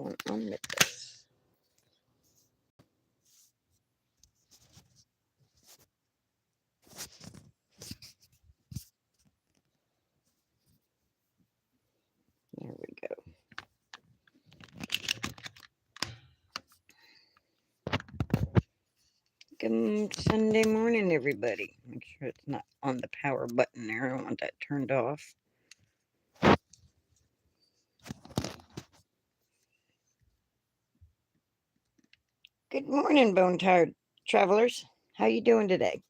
going on with this? There we go. Good Sunday morning, everybody. Make sure it's not on the power button there. I want that turned off. Good morning, bone tired travelers. How you doing today?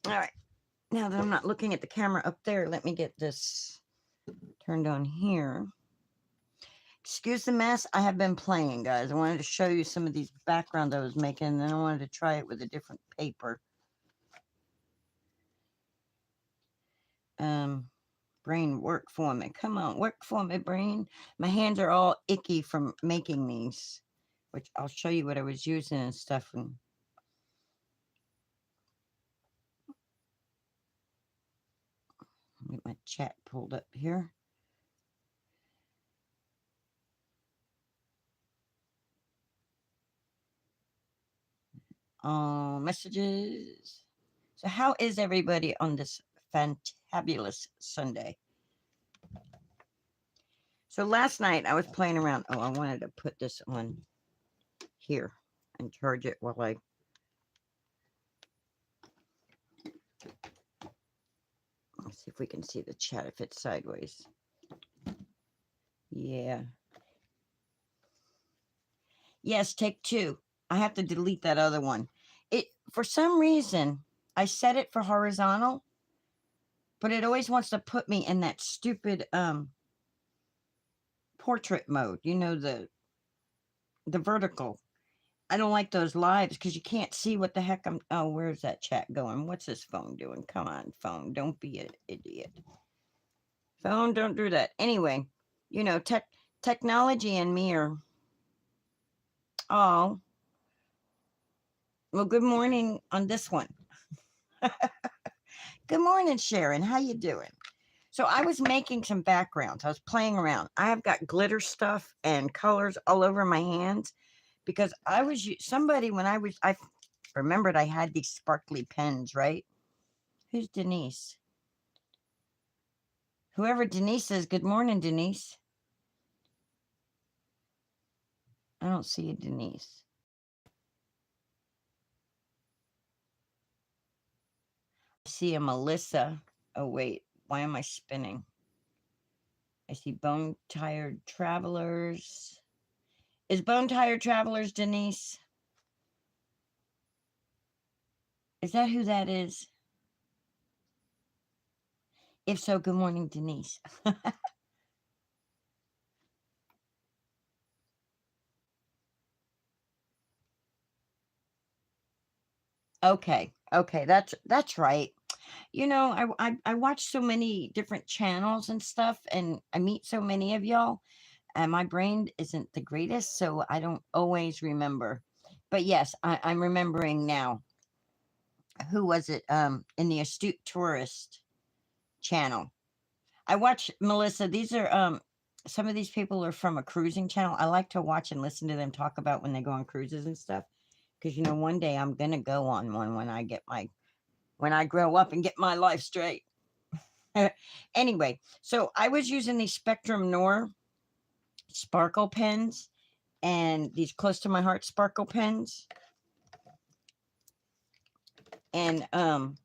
All right. Now that I'm not looking at the camera up there, let me get this turned on here. Excuse the mess. I have been playing, guys. I wanted to show you some of these backgrounds I was making, and then I wanted to try it with a different paper. Brain, work for me. Come on, work for me, brain. My hands are all icky from making these, which I'll show you what I was using and stuff. And get my chat pulled up here. Messages. So how is everybody on this fantabulous Sunday? So last night I was playing around. Oh, I wanted to put this on here and charge it while I... Let's see if we can see the chat if it's sideways. Yeah. Yes, take two. I have to delete that other one. It, for some reason, I set it for horizontal, but it always wants to put me in that stupid portrait mode. You know, the vertical. I don't like those lives because you can't see what the heck I'm... Oh, where's that chat going? What's this phone doing? Come on, phone. Don't be an idiot. Phone, don't do that. Anyway, you know, technology and me are... Oh. Well, good morning on this one. Good morning, Sharon. How you doing? So I was making some backgrounds. I was playing around. I have got glitter stuff and colors all over my hands because I was somebody when I remembered I had these sparkly pens, right? Who's Denise? Whoever Denise is, good morning, Denise. I don't see a Denise. I see a Melissa. Oh, wait. Why am I spinning? I see Bone Tired Travelers. Is Bone Tired Travelers Denise? Is that who that is? If so, good morning, Denise. Okay, that's right. You know, I watch so many different channels and stuff, and I meet so many of y'all, and my brain isn't the greatest, so I don't always remember. But yes, I'm remembering now. Who was it? In the Astute Tourist channel. I watch Melissa. These are some of these people are from a cruising channel. I like to watch and listen to them talk about when they go on cruises and stuff. Because you know, one day I'm gonna go on one when I grow up and get my life straight. Anyway, so I was using these Spectrum Noir sparkle pens and these close to my heart sparkle pens. And and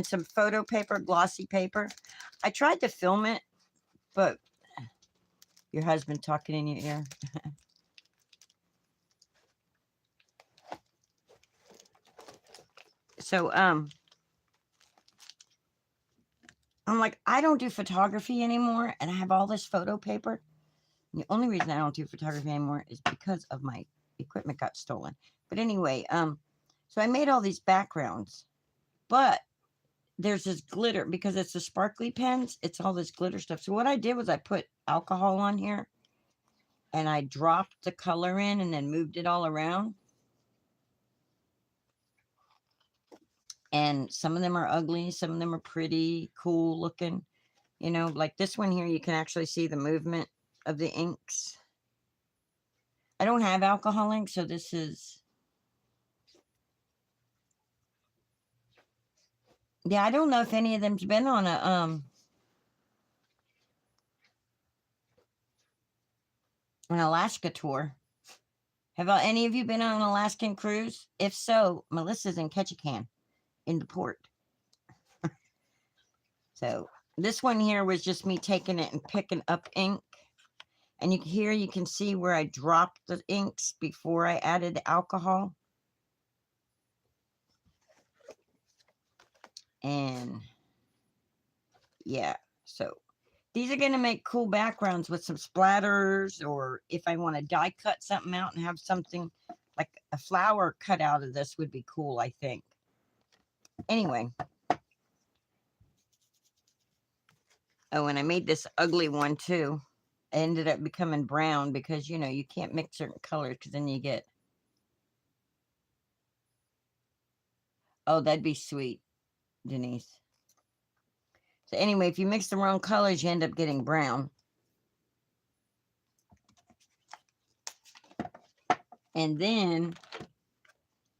some photo paper, glossy paper. I tried to film it, but your husband talking in your ear. So I'm like, I don't do photography anymore, and I have all this photo paper. And the only reason I don't do photography anymore is because of my equipment got stolen. But anyway, so I made all these backgrounds, but there's this glitter because it's the sparkly pens. It's all this glitter stuff. So what I did was I put alcohol on here and I dropped the color in and then moved it all around. And some of them are ugly, some of them are pretty cool looking. You know, like this one here, you can actually see the movement of the inks. I don't have alcohol ink, so this is... Yeah, I don't know if any of them's been on an Alaska tour. Have any of you been on an Alaskan cruise? If so, Melissa's in Ketchikan in the port. So this one here was just me taking it and picking up ink. And you can see where I dropped the inks before I added the alcohol. And yeah, so these are going to make cool backgrounds with some splatters, or if I want to die cut something out and have something like a flower cut out of this would be cool, I think. Anyway. Oh, and I made this ugly one too. It ended up becoming brown because, you know, you can't mix certain colors because then you get... Oh, that'd be sweet, Denise. So anyway, if you mix the wrong colors, you end up getting brown. And then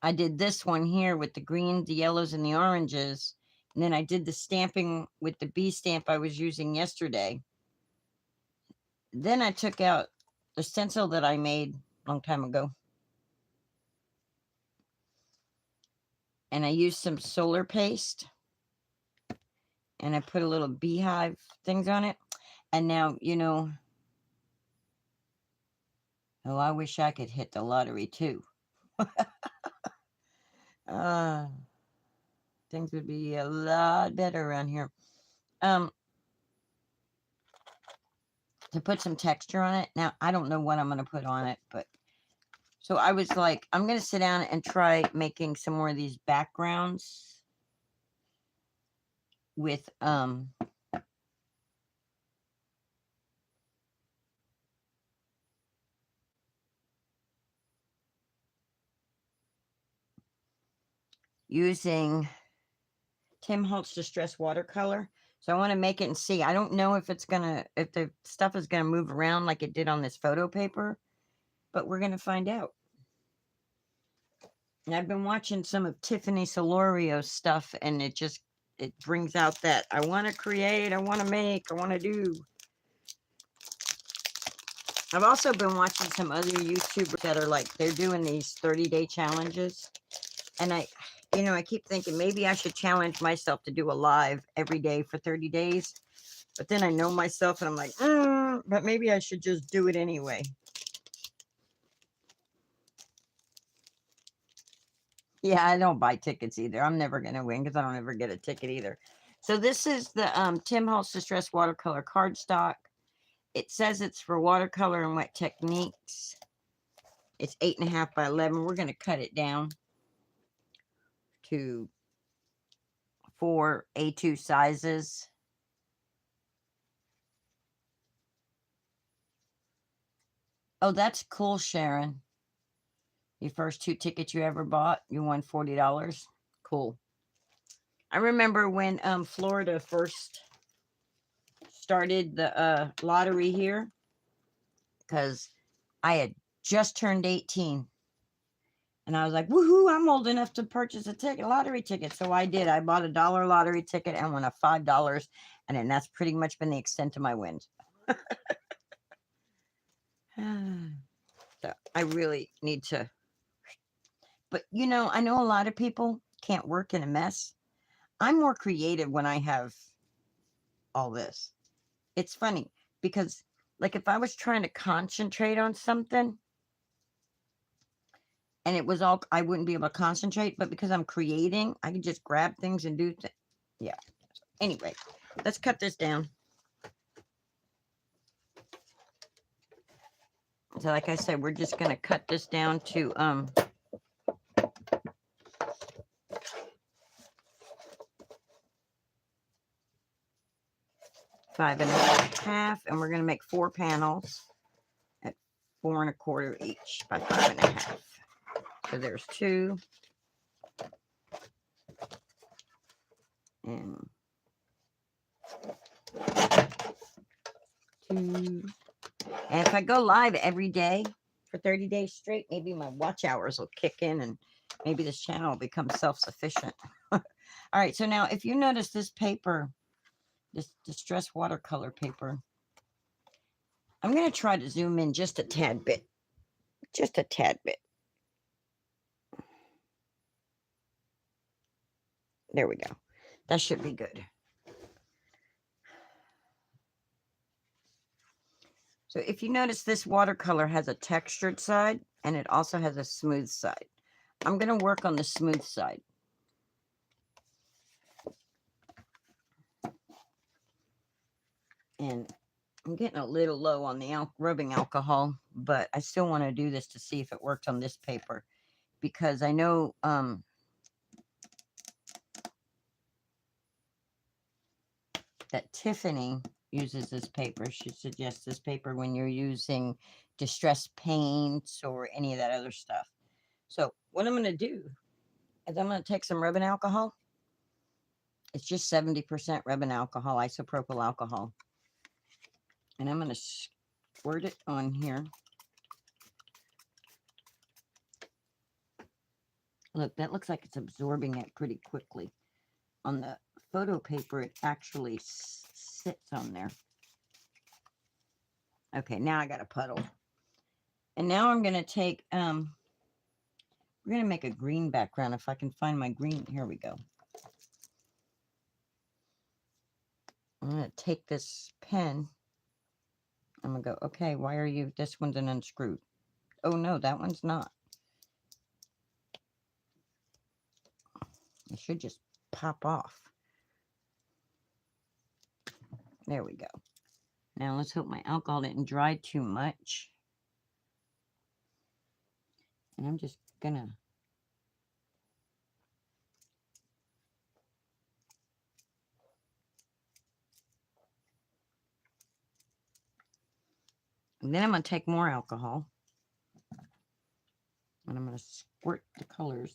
I did this one here with the green, the yellows, and the oranges. And then I did the stamping with the bee stamp I was using yesterday. Then I took out the stencil that I made a long time ago. And I used some solar paste. And I put a little beehive things on it. And now, you know, oh, I wish I could hit the lottery too. Things would be a lot better around here. To put some texture on it. Now, I don't know what I'm going to put on it, but so I was like, I'm going to sit down and try making some more of these backgrounds with, using Tim Holtz Distress Watercolor. So I want to make it and see. I don't know if it's going to, if the stuff is going to move around like it did on this photo paper, but we're going to find out. And I've been watching some of Tiffany Solorio's stuff, and it brings out that I want to create, I want to make, I want to do. I've also been watching some other YouTubers that are like, they're doing these 30-day challenges. And I keep thinking maybe I should challenge myself to do a live every day for 30 days. But then I know myself and I'm like, but maybe I should just do it anyway. Yeah, I don't buy tickets either. I'm never going to win because I don't ever get a ticket either. So this is the Tim Holtz Distress Watercolor cardstock. It says it's for watercolor and wet techniques. It's 8.5 by 11. We're going to cut it down to 4 A2 sizes. Oh, that's cool, Sharon. Your first 2 tickets you ever bought, you won $40. Cool. I remember when Florida first started the lottery here, because I had just turned 18. And I was like, woohoo, I'm old enough to purchase a lottery ticket. So I did. I bought a $1 lottery ticket and won a $5. And then that's pretty much been the extent of my wins. So I really need to. But, you know, I know a lot of people can't work in a mess. I'm more creative when I have all this. It's funny because, like, if I was trying to concentrate on something and it was all, I wouldn't be able to concentrate. But because I'm creating, I can just grab things and do things. Yeah. Anyway, let's cut this down. So like I said, we're just going to cut this down to 5.5, and we're going to make 4 panels at 4 1/4 each by 5.5. So there's 2. And 2. And if I go live every day for 30 days straight, maybe my watch hours will kick in and maybe this channel will become self-sufficient. All right, so now if you notice this paper, this distress watercolor paper, I'm going to try to zoom in just a tad bit. Just a tad bit. There we go. That should be good. So if you notice, this watercolor has a textured side and it also has a smooth side. I'm going to work on the smooth side. And I'm getting a little low on the rubbing alcohol, but I still want to do this to see if it worked on this paper, because I know that Tiffany uses this paper. She suggests this paper when you're using distress paints or any of that other stuff. So what I'm going to do is I'm going to take some rubbing alcohol. It's just 70% rubbing alcohol, isopropyl alcohol. And I'm going to squirt it on here. Look, that looks like it's absorbing it pretty quickly. On the photo paper, it actually sits on there. Okay, now I got a puddle. And now I'm going to take, we're going to make a green background. If I can find my green, here we go. I'm going to take this pen. I'm going to go, okay, why are you, this one's an unscrewed. Oh no, that one's not. It should just pop off. There we go. Now let's hope my alcohol didn't dry too much. And I'm just gonna and then I'm gonna take more alcohol and I'm gonna squirt the colors.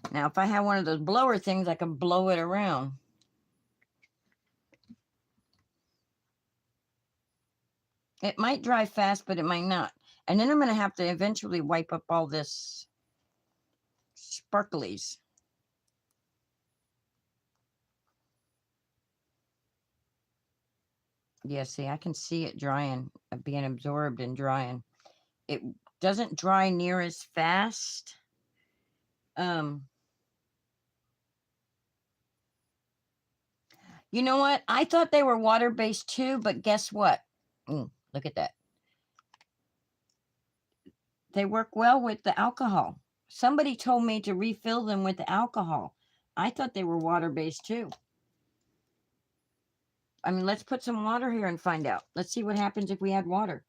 Now, if I had one of those blower things, I could blow it around. It might dry fast, but it might not. And then I'm going to have to eventually wipe up all this sparklies. Yeah, see, I can see it drying, being absorbed and drying. It doesn't dry near as fast. You know what? I thought they were water-based too, but guess what? Look at that. They work well with the alcohol. Somebody told me to refill them with the alcohol. I thought they were water-based too. I mean, let's put some water here and find out. Let's see what happens if we add water.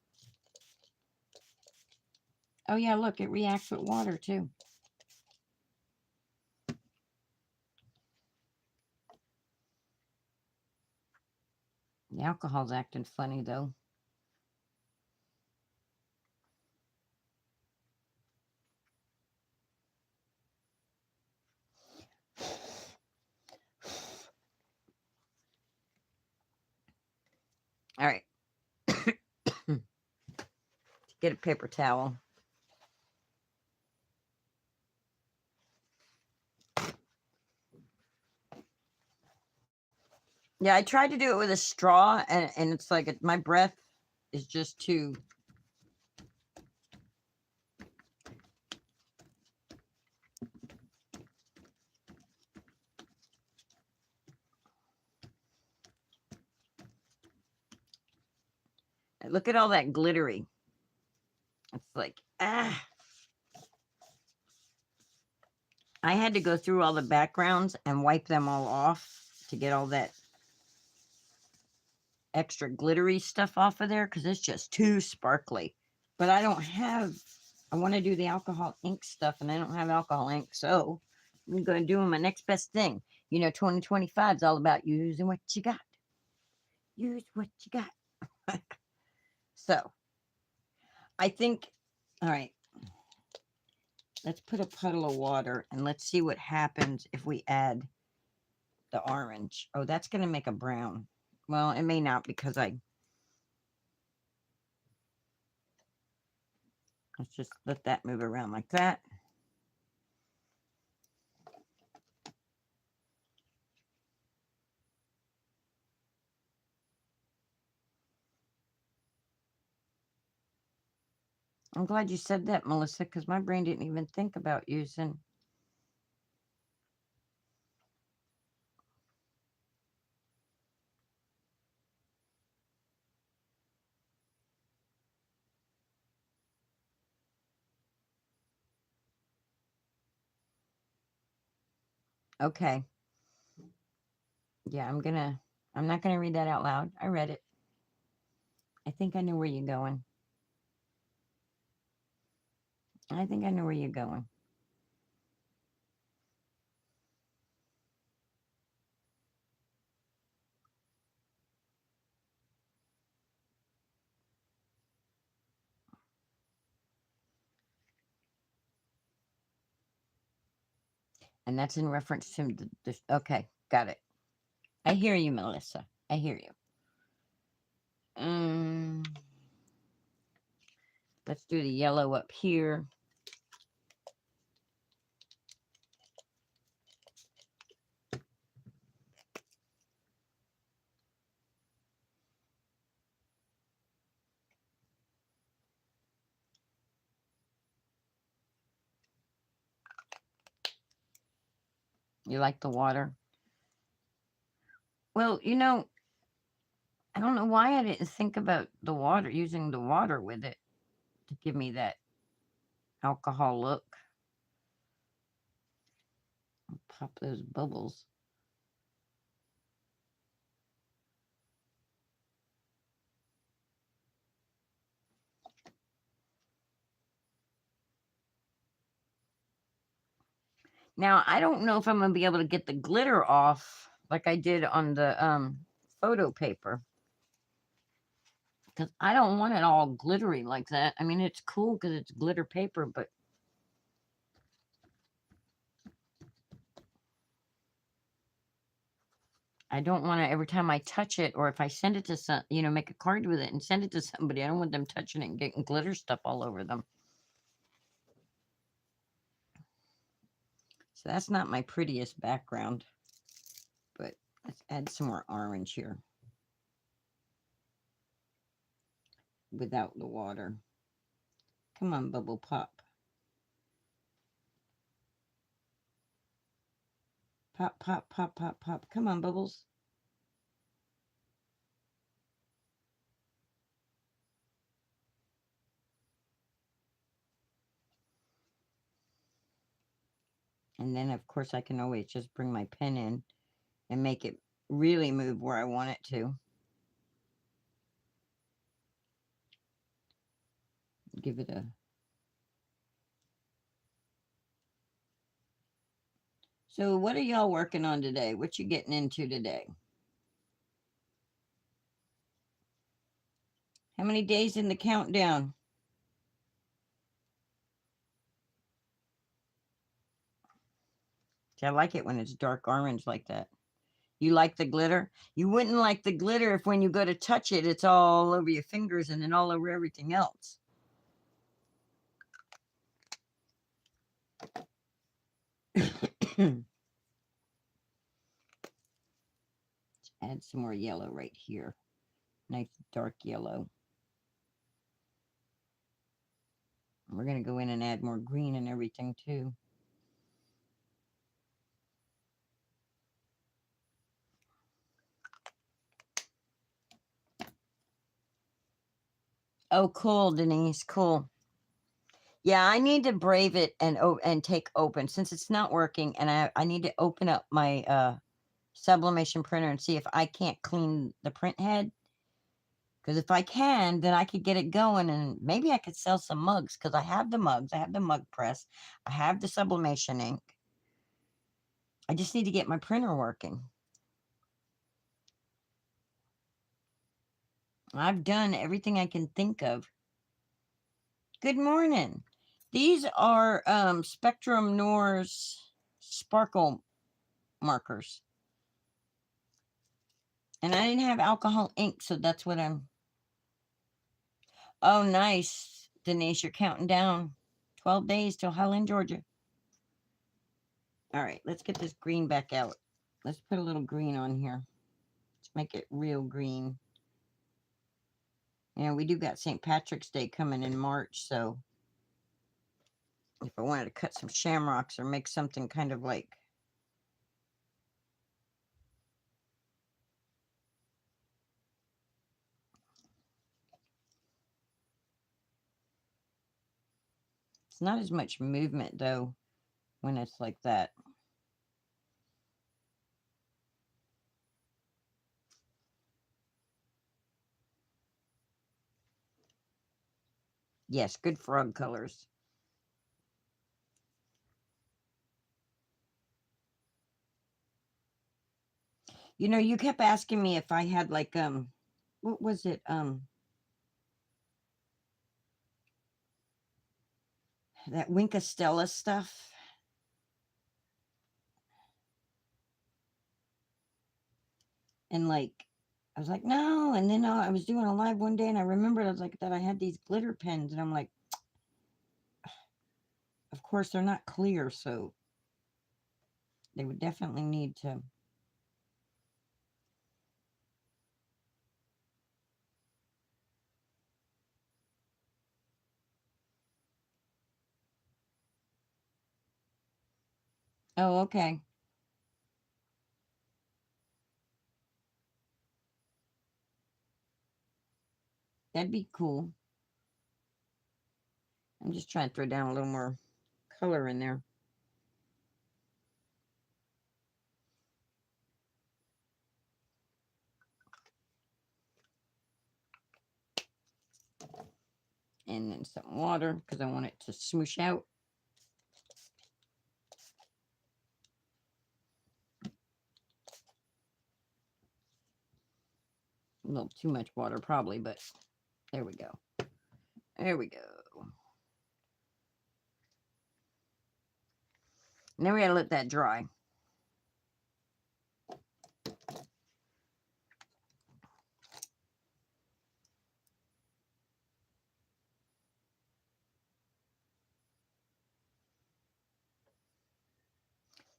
Oh yeah, look, it reacts with water too. The alcohol's acting funny though. All right. Get a paper towel. Yeah, I tried to do it with a straw, and it's like my breath is just too... Look at all that glittery. It's like, ah. I had to go through all the backgrounds and wipe them all off to get all that extra glittery stuff off of there, because it's just too sparkly. But I don't have, I want to do the alcohol ink stuff, and I don't have alcohol ink, so I'm going to do my next best thing. You know, 2025 is all about using what you got. Use what you got. So, I think, all right. Let's put a puddle of water and let's see what happens if we add the orange. Oh, that's going to make a brown. Well, it may not because let's just let that move around like that. I'm glad you said that, Melissa, because my brain didn't even think about using. Okay. Yeah, I'm not gonna read that out loud. I read it. I think I know where you're going. I think I know where you're going. And that's in reference to okay, got it. I hear you, Melissa. I hear you. Um, let's do the yellow up here. You like the water? Well, I don't know why I didn't think about the water, using the water with it to give me that alcohol look. I'll pop those bubbles. Now, I don't know if I'm going to be able to get the glitter off like I did on the photo paper. Because I don't want it all glittery like that. I mean, it's cool because it's glitter paper, but I don't want to every time I touch it, or if I send it to some, make a card with it and send it to somebody, I don't want them touching it and getting glitter stuff all over them. So that's not my prettiest background, but let's add some more orange here without the water. Come on, bubble pop. Pop, pop, pop, pop, pop. Come on, bubbles. And then, of course, I can always just bring my pen in and make it really move where I want it to. Give it a... So what are y'all working on today? What you getting into today? How many days in the countdown? See, I like it when it's dark orange like that. You like the glitter? You wouldn't like the glitter if when you go to touch it, it's all over your fingers and then all over everything else. Let's add some more yellow right here. Nice dark yellow. We're going to go in and add more green and everything too. Oh, cool, Denise. Cool. Yeah, I need to brave it and take open since it's not working, and I need to open up my sublimation printer and see if I can't clean the print head. Because if I can, then I could get it going, and maybe I could sell some mugs. Because I have the mugs, I have the mug press, I have the sublimation ink. I just need to get my printer working. I've done everything I can think of. Good morning. These are Spectrum Noir's sparkle markers. And I didn't have alcohol ink, so that's what I'm... Oh, nice, Denise. You're counting down. 12 days till Helen, Georgia. All right, let's get this green back out. Let's put a little green on here. Let's make it real green. You know, we do got St. Patrick's Day coming in March, so if I wanted to cut some shamrocks or make something kind of like... It's not as much movement, though, when it's like that. Yes, good frog colors. You know, you kept asking me if I had like what was it? That Winka Stella stuff. And like I was like, no, and then I was doing a live one day and I remembered I was like that I had these glitter pens and I'm like, of course they're not clear, so they would definitely need to... Oh, okay. That'd be cool. I'm just trying to throw down a little more color in there. And then some water because I want it to smoosh out. A little too much water probably, but there we go. There we go. Now we gotta let that dry.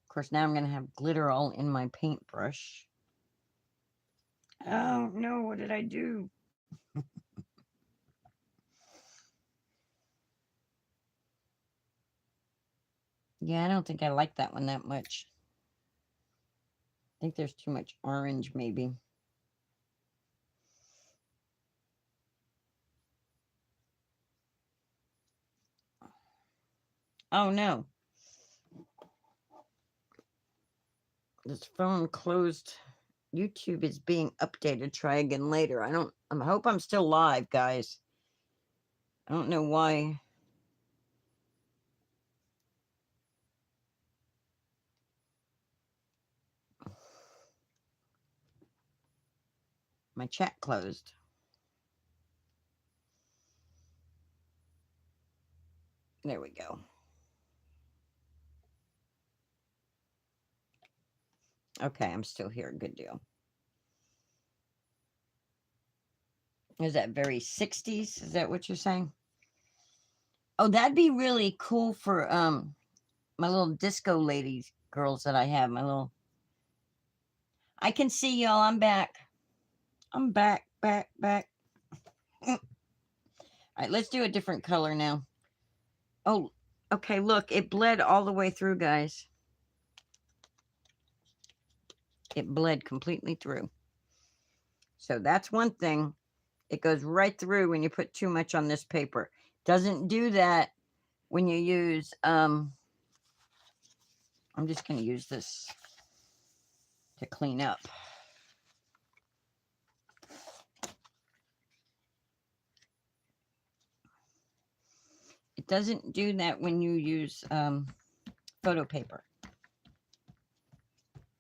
Of course, now I'm gonna have glitter all in my paintbrush. Oh no, what did I do? Yeah, I don't think I like that one that much. I think there's too much orange, maybe. Oh no. This phone closed. YouTube is being updated. Try again later. I hope I'm still live, guys. I don't know why. My chat closed. There we go. Okay, I'm still here. Good deal. Is that very 60s? Is that what you're saying? Oh, that'd be really cool for my little disco ladies, girls that I have. My little... I can see y'all. I'm back. I'm back, back. All right, let's do a different color now. Oh, okay, look, it bled all the way through, guys. It bled completely through. So that's one thing. It goes right through when you put too much on this paper. Doesn't do that when you use, I'm just going to use this to clean up. It doesn't do that when you use photo paper.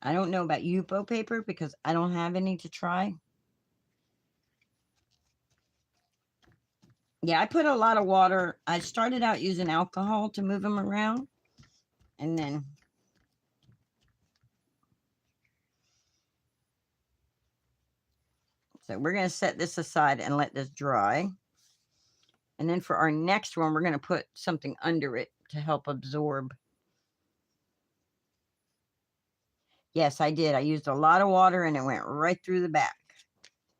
I don't know about Yupo paper because I don't have any to try. Yeah, I put a lot of water. I started out using alcohol to move them around, and then so we're going to set this aside and let this dry. And then for our next one, we're going to put something under it to help absorb. Yes, I did. I used a lot of water and it went right through the back.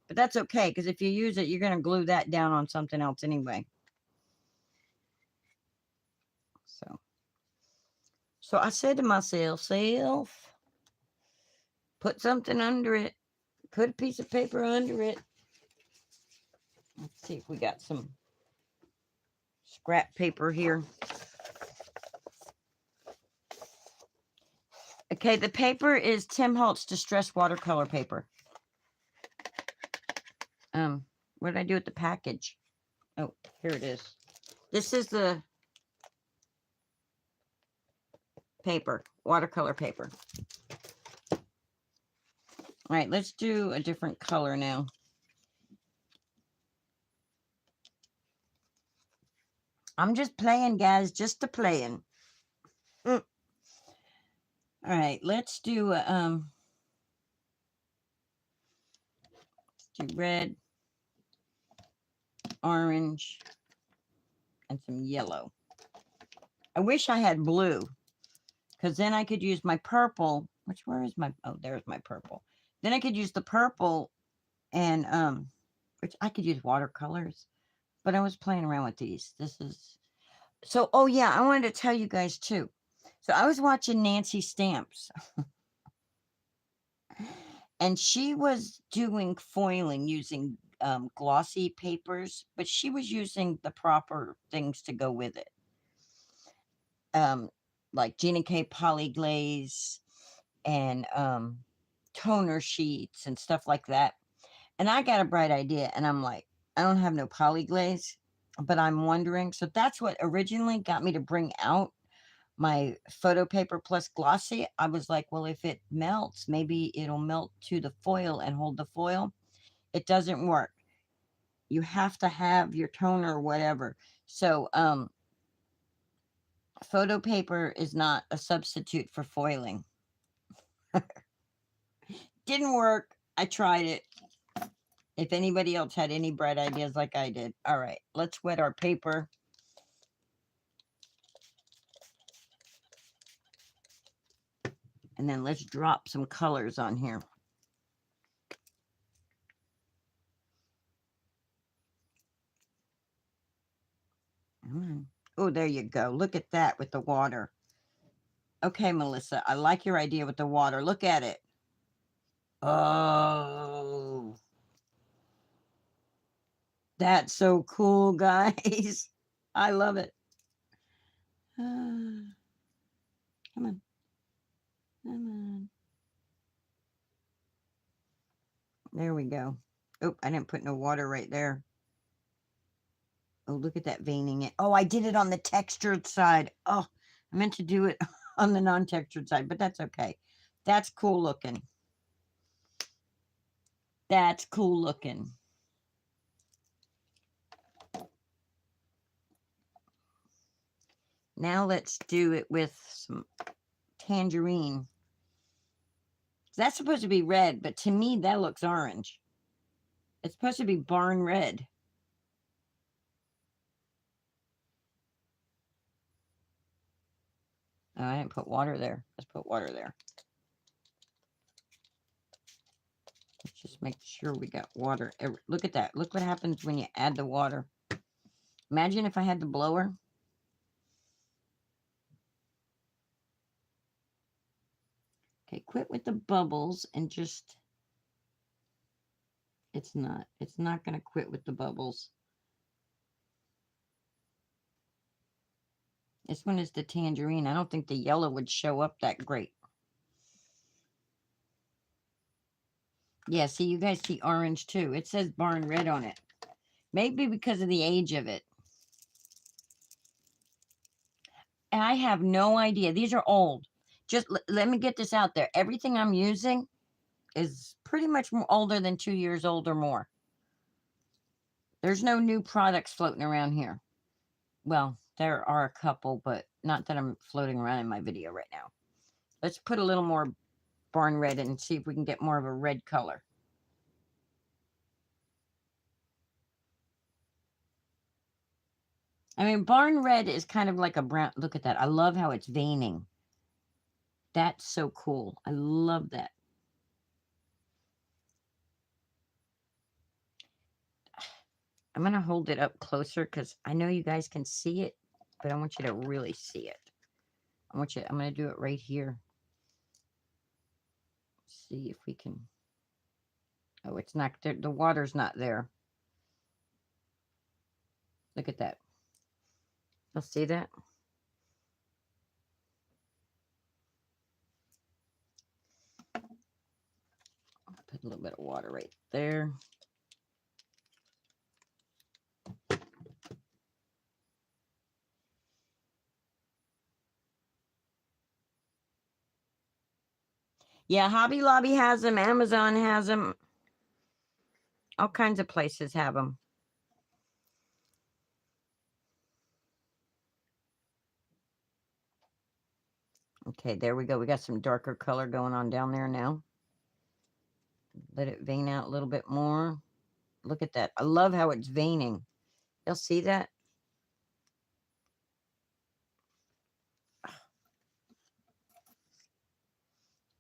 But that's okay, because if you use it, you're going to glue that down on something else anyway. So I said to myself, put something under it. Put a piece of paper under it. Let's see if we got some scrap paper here. Okay, the paper is Tim Holtz Distress Watercolor paper. What did I do with the package? Oh, here it is. This is the paper, watercolor paper. All right, let's do a different color now. I'm just playing, guys, just to playing. All right, let's do red, orange, and some yellow. I wish I had blue, because then I could use my purple. Where is my, oh, there's my purple. Then I could use the purple and which I could use watercolors, but I was playing around with these. This is, so, oh yeah, I wanted to tell you guys too. So I was watching Nancy Stamps and she was doing foiling using glossy papers, but she was using the proper things to go with it. Like Gina K Polyglaze and toner sheets and stuff like that. And I got a bright idea and I'm like, I don't have no Polyglaze, but I'm wondering. So that's what originally got me to bring out my photo paper plus glossy. I was like, well, if it melts, maybe it'll melt to the foil and hold the foil. It doesn't work. You have to have your toner or whatever. So photo paper is not a substitute for foiling. Didn't work. I tried it. If anybody else had any bright ideas like I did. All right, let's wet our paper. And then let's drop some colors on here. Oh, there you go. Look at that with the water. Okay, Melissa, I like your idea with the water. Look at it. Oh, that's so cool, guys. I love it. Come on. Come on. There we go. Oh, I didn't put no water right there. Oh, look at that veining it. Oh, I did it on the textured side. Oh, I meant to do it on the non-textured side, but that's okay. That's cool looking. That's cool looking. Now let's do it with some tangerine. That's supposed to be red, but to me that looks orange. It's supposed to be barn red. Oh, I didn't put water there. Let's put water there. Let's just make sure we got water. Look at that. Look what happens when you add the water. Imagine if I had the blower. Okay, quit with the bubbles and just, it's not going to quit with the bubbles. This one is the tangerine. I don't think the yellow would show up that great. Yeah, see, you guys see orange too. It says barn red on it. Maybe because of the age of it. I have no idea. These are old. Just let me get this out there. Everything I'm using is pretty much older than 2 years old or more. There's no new products floating around here. Well, there are a couple, but not that I'm floating around in my video right now. Let's put a little more barn red in and see if we can get more of a red color. I mean, barn red is kind of like a brown. Look at that. I love how it's veining. That's so cool. I love that. I'm going to hold it up closer because I know you guys can see it, but I want you to really see it. I'm going to do it right here. See if we can. Oh, it's not there. The water's not there. Look at that. You'll see that? Put a little bit of water right there. Yeah, Hobby Lobby has them. Amazon has them. All kinds of places have them. Okay, there we go. We got some darker color going on down there now. Let it vein out a little bit more. Look at that. I love how it's veining. You'll see that?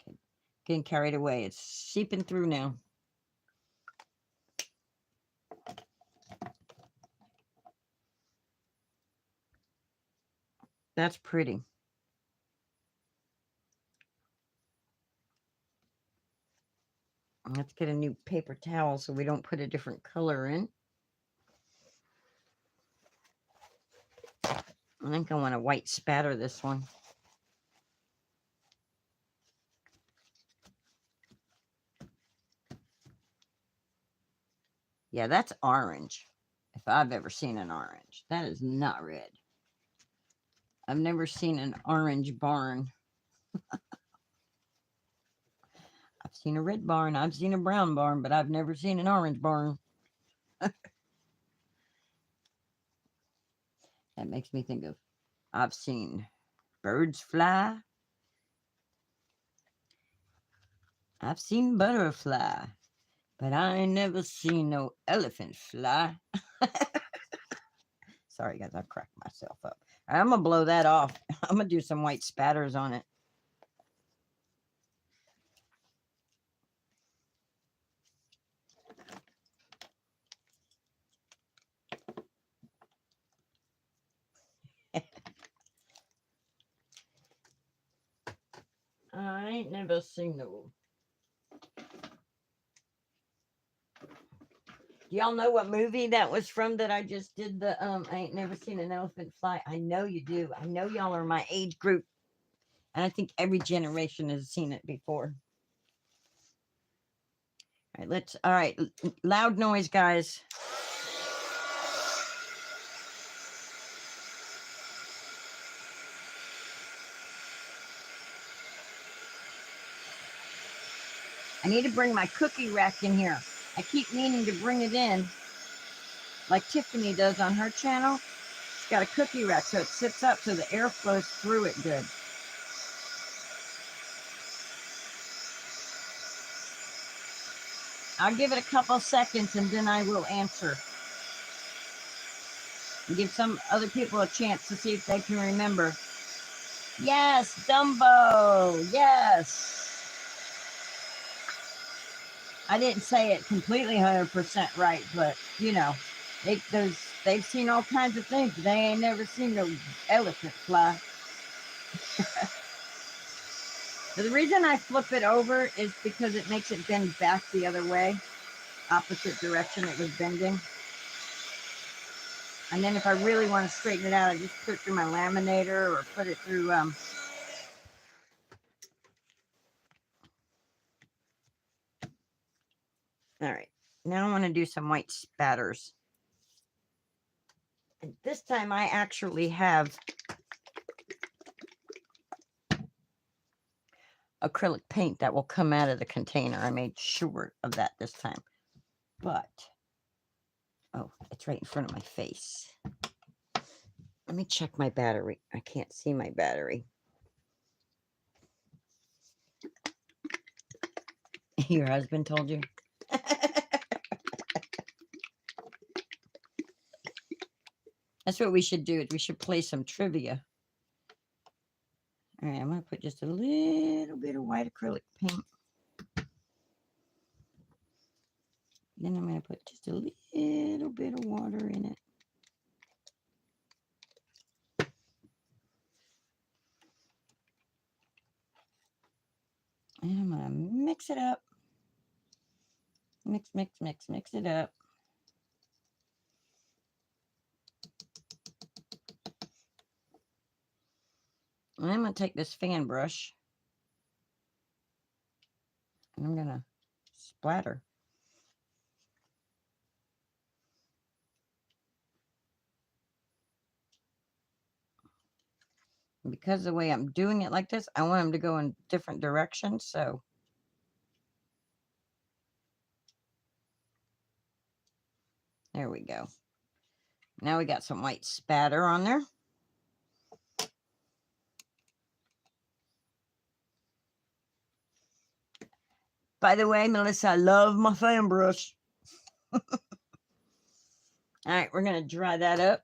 Okay. Getting carried away. It's seeping through now. That's pretty. Let's get a new paper towel so we don't put a different color in. I think I want to white spatter this one. Yeah, that's orange. If I've ever seen an orange. That is not red. I've never seen an orange barn. I've seen a red barn. I've seen a brown barn, but I've never seen an orange barn. That makes me think of, I've seen birds fly. I've seen butterfly, but I ain't never seen no elephant fly. Sorry, guys, I cracked myself up. I'm going to blow that off. I'm going to do some white spatters on it. I ain't never seen no. Do y'all know what movie that was from that I just did the I ain't never seen an elephant fly? I know you do. I know y'all are my age group. And I think every generation has seen it before. All right, loud noise, guys. I need to bring my cookie rack in here. I keep meaning to bring it in like Tiffany does on her channel. She's got a cookie rack so it sits up so the air flows through it good. I'll give it a couple seconds and then I will answer. And give some other people a chance to see if they can remember. Yes, Dumbo. Yes. I didn't say it completely 100% right, but you know, they've seen all kinds of things, but they ain't never seen no elephant fly. So the reason I flip it over is because it makes it bend back the other way, opposite direction it was bending. And then if I really want to straighten it out, I just put it through my laminator or put it through all right, now I want to do some white spatters. And this time I actually have acrylic paint that will come out of the container. I made sure of that this time. But Oh, it's right in front of my face. Let me check my battery. I can't see my battery. Your husband told you? That's what we should do. We should play some trivia. All right, I'm going to put just a little bit of white acrylic paint. Then I'm going to put just a little bit of water in it. And I'm going to mix it up. Mix it up. And I'm going to take this fan brush. And I'm going to splatter. And because the way I'm doing it like this, I want them to go in different directions. So there we go. Now we got some white spatter on there. By the way, Melissa, I love my fan brush. All right, we're going to dry that up.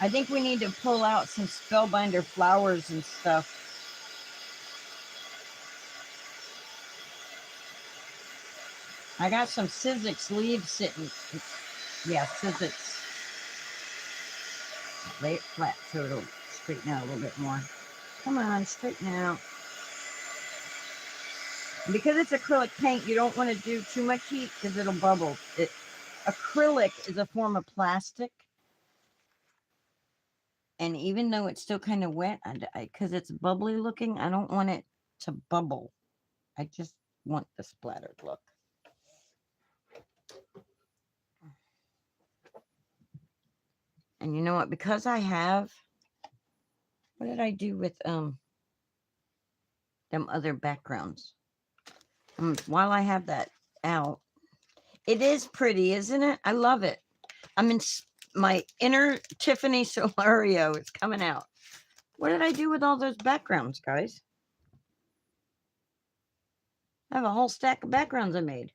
I think we need to pull out some Spellbinder flowers and stuff. I got some Sizzix leaves sitting. Yeah, Sizzix. Lay it flat so it'll straighten out a little bit more. Come on, straighten out. Because it's acrylic paint, you don't want to do too much heat because it'll bubble. Acrylic is a form of plastic. And even though it's still kind of wet, because it's bubbly looking, I don't want it to bubble. I just want the splattered look. And you know what? Because I have, what did I do with them other backgrounds? While I have that out, it is pretty, isn't it? I love it. I'm in my inner Tiffany Solario is coming out. What did I do with all those backgrounds, guys? I have a whole stack of backgrounds I made.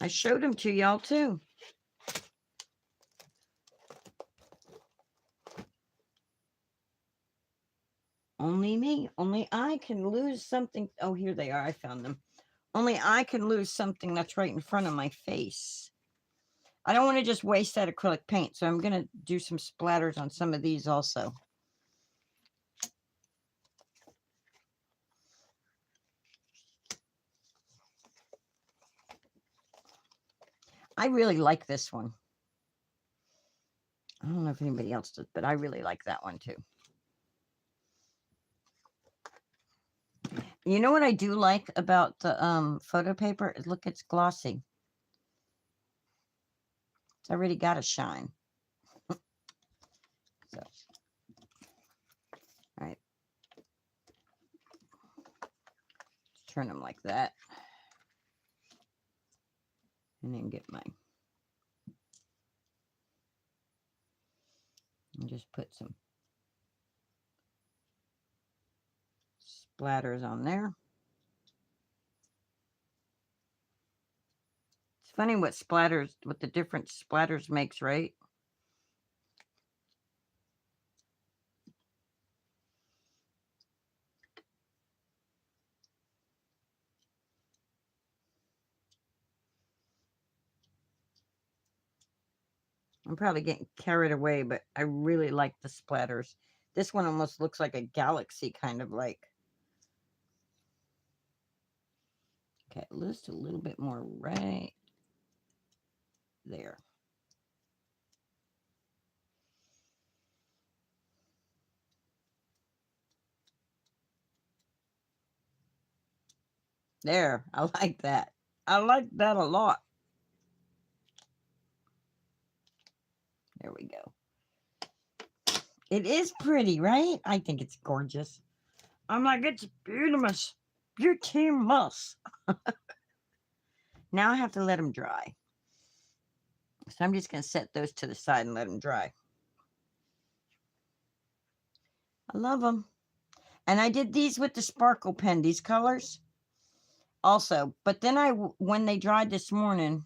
I showed them to y'all too. Only me. Only I can lose something. Oh, here they are. I found them. Only I can lose something that's right in front of my face. I don't want to just waste that acrylic paint, so I'm going to do some splatters on some of these also. I really like this one. I don't know if anybody else does, but I really like that one too. You know what I do like about the photo paper? Look, it's glossy. It's already got a shine. So, all right. Let's turn them like that. And then get mine. And just put some splatters on there. It's funny what the different splatters makes, right? I'm probably getting carried away, but I really like the splatters. This one almost looks like a galaxy, kind of like. Okay, just a little bit more right there. There, I like that. I like that a lot. There we go. It is pretty, right? I think it's gorgeous. I'm like, it's beautiful. Beauty muss. Now I have to let them dry. So I'm just going to set those to the side and let them dry. I love them. And I did these with the sparkle pen, these colors also. But then when they dried this morning,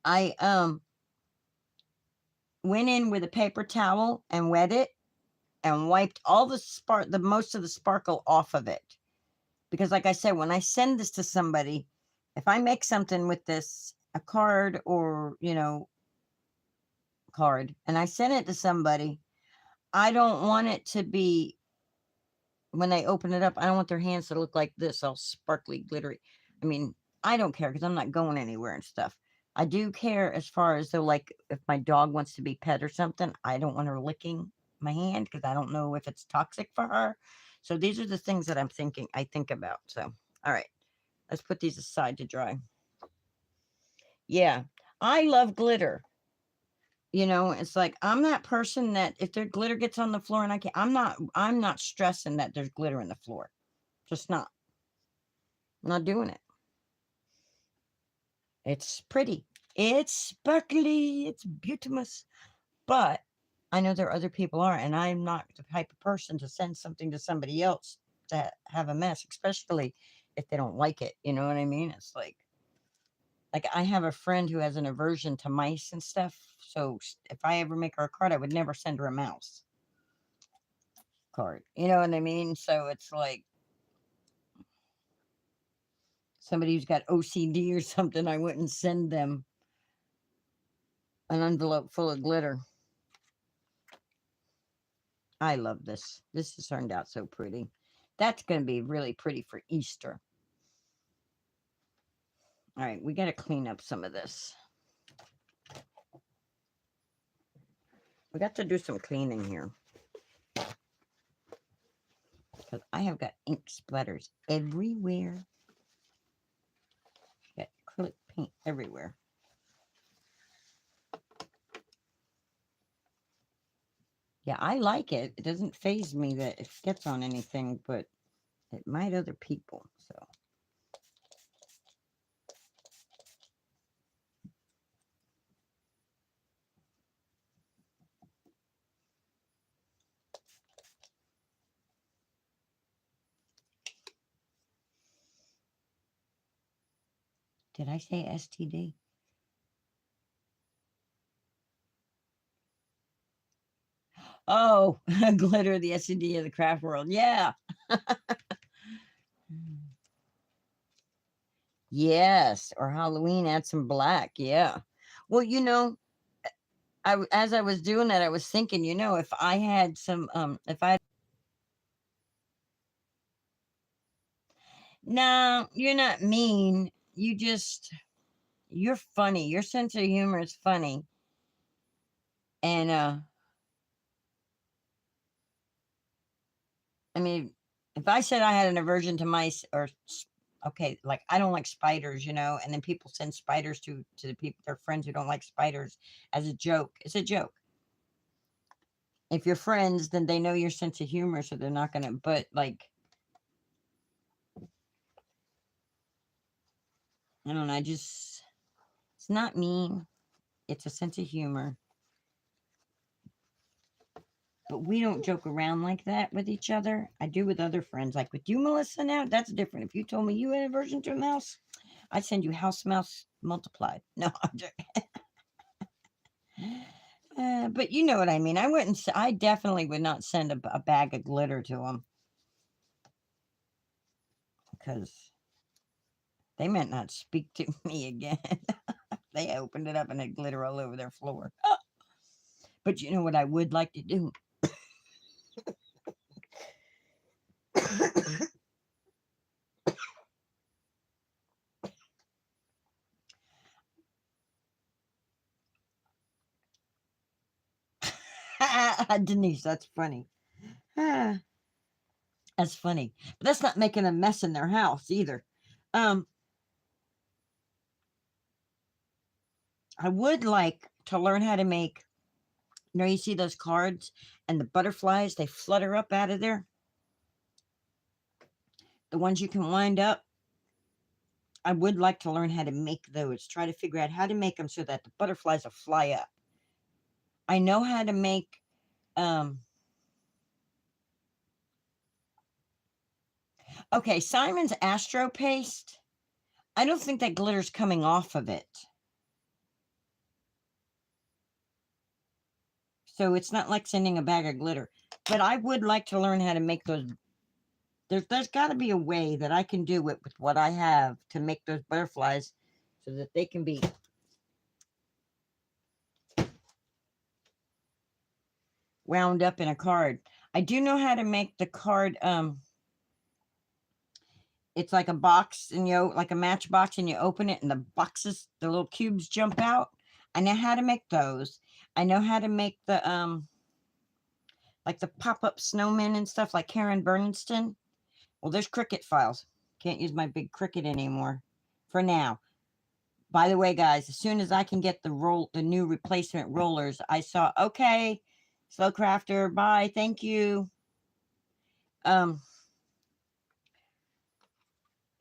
I went in with a paper towel and wet it and wiped all the most of the sparkle off of it. Because like I said, when I send this to somebody, if I make something with this, a card or, card, and I send it to somebody, I don't want it to be, when they open it up, I don't want their hands to look like this, all sparkly, glittery. I mean, I don't care because I'm not going anywhere and stuff. I do care as far as though, like, if my dog wants to be pet or something, I don't want her licking my hand because I don't know if it's toxic for her. So these are the things that I think about. So, all right, let's put these aside to dry. Yeah, I love glitter. It's like I'm that person that if their glitter gets on the floor and I'm not stressing that there's glitter in the floor. Just not. I'm not doing it. It's pretty. It's sparkly. It's beautiful. But I know there are other people are, and I'm not the type of person to send something to somebody else to have a mess, especially if they don't like it. You know what I mean? It's like I have a friend who has an aversion to mice and stuff. So if I ever make her a card, I would never send her a mouse card. You know what I mean? So it's like somebody who's got OCD or something, I wouldn't send them an envelope full of glitter. I love this. This has turned out so pretty. That's going to be really pretty for Easter. All right, we got to clean up some of this. We got to do some cleaning here. Because I have got ink splatters everywhere. Got acrylic paint everywhere. Yeah, I like it. It doesn't faze me that it gets on anything, but it might other people, so. Did I say STD? Oh, glitter, the STD of the craft world. Yeah. Yes, or Halloween, add some black. Yeah. Well, as I was doing that, I was thinking, if I had some, if I, no, you're not mean. You're funny. Your sense of humor is funny. And, I mean, if I said I had an aversion to mice okay, like I don't like spiders, and then people send spiders to the people, their friends who don't like spiders as a joke. It's a joke. If you're friends, then they know your sense of humor, so they're not gonna. But like, I don't know. It's not mean. It's a sense of humor. But we don't joke around like that with each other. I do with other friends, like with you, Melissa. Now that's different. If you told me you had an aversion to a mouse, I'd send you house mouse multiplied. No, I'm joking. But you know what I mean. I definitely would not send a bag of glitter to them because they might not speak to me again. They opened it up and had glitter all over their floor. But you know what I would like to do? Denise, that's funny. That's funny. But that's not making a mess in their house either. I would like to learn how to make, you see those cards and the butterflies, they flutter up out of there. the ones you can wind up. I would like to learn how to make those. Try to figure out how to make them so that the butterflies will fly up. I know how to make okay, Simon's Astro Paste. I don't think that glitter's coming off of it. So it's not like sending a bag of glitter. But I would like to learn how to make those. There's got to be a way that I can do it with what I have to make those butterflies so that they can be wound up in a card. I do know how to make the card. It's like a box, and like a matchbox, and you open it and the boxes, the little cubes jump out. I know how to make those. I know how to make the like the pop-up snowmen and stuff like Karen Bernstein. Well, there's Cricut files. Can't use my big Cricut anymore for now. By the way, guys, as soon as I can get the new replacement rollers, I saw, okay, Slow Crafter, bye, thank you. As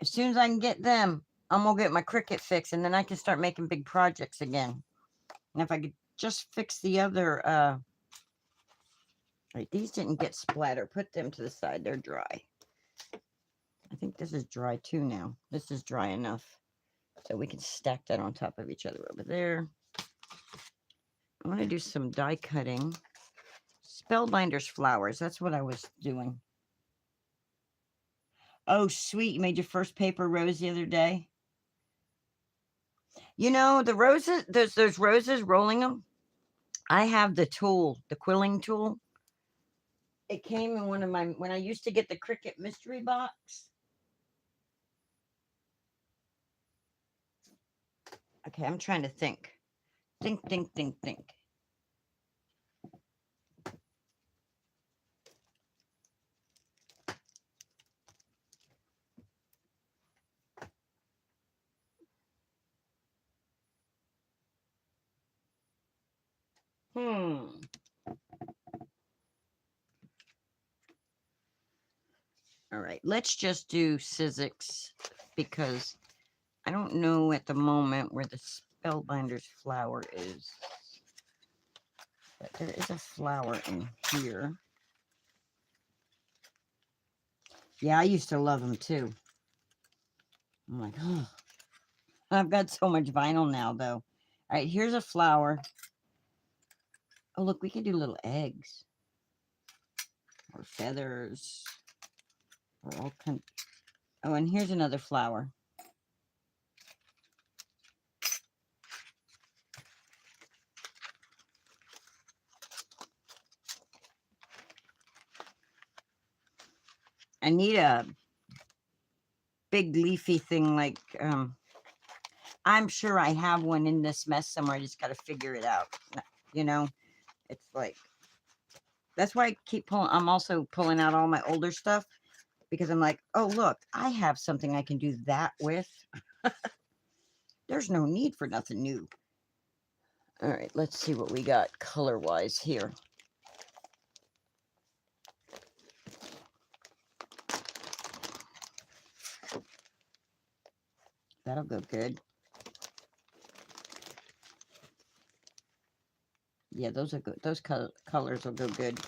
soon as I can get them, I'm gonna get my Cricut fixed, and then I can start making big projects again. And if I could just fix the other, right, these didn't get splatter. Put them to the side. They're dry. I think this is dry too now. This is dry enough. So we can stack that on top of each other over there. I want to do some die cutting. Spellbinders flowers. That's what I was doing. Oh, sweet. You made your first paper rose the other day. You know, the roses, those roses, rolling them. I have the tool, the quilling tool. It came in one of my, when I used to get the Cricut mystery box. Okay, I'm trying to think. Think. All right, let's just do Sizzix because I don't know at the moment where the Spellbinders flower is. But there is a flower in here. Yeah, I used to love them too. I'm like, oh, I've got so much vinyl now though. All right, here's a flower. Oh, look, we can do little eggs or feathers or all kinds. Oh, and here's another flower. I need a big leafy thing like, I'm sure I have one in this mess somewhere. I just got to figure it out. You know, it's like, that's why I keep pulling. I'm also pulling out all my older stuff because I'm like, oh, look, I have something I can do that with. There's no need for nothing new. All right, let's see what we got color-wise here. That'll go good. Yeah, those are good. Those colors will go good.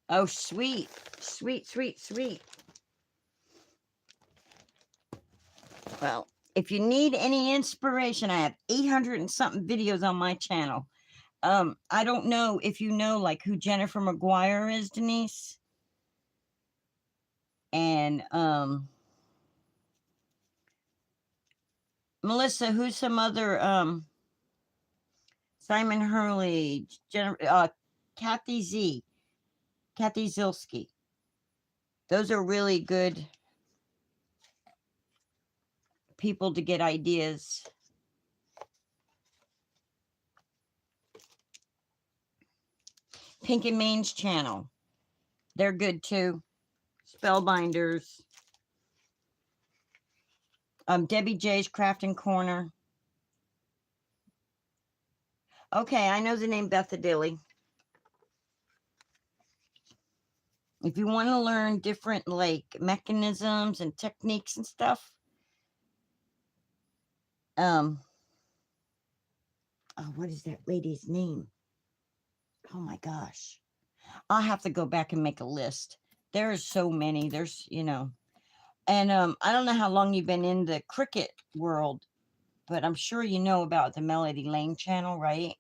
Oh, sweet. Sweet. Well, if you need any inspiration, I have 800 and something videos on my channel. I don't know if you know like who Jennifer McGuire is, Denise. And Melissa, who's some other Simon Hurley, Kathy Zilski. Those are really good people to get ideas. Pink and Main's channel. They're good too. Spellbinders. Debbie J's Crafting Corner. Okay, I know the name Bethadilly. If you want to learn different like mechanisms and techniques and stuff, oh, what is that lady's name? Oh my gosh. I'll have to go back and make a list. There's so many. There's, and I don't know how long you've been in the Cricut world, but I'm sure you know about the Melody Lane channel, right?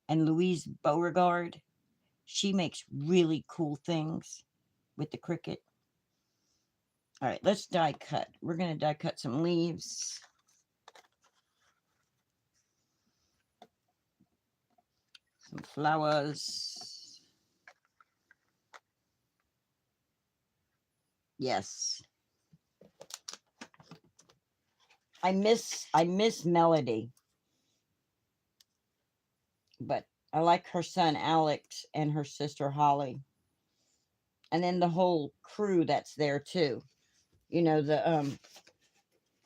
And Louise Beauregard. She makes really cool things with the Cricut. All right, let's die cut. We're going to die cut some leaves. Some flowers. Yes. I miss Melody. But I like her son Alex and her sister Holly. And then the whole crew that's there too. The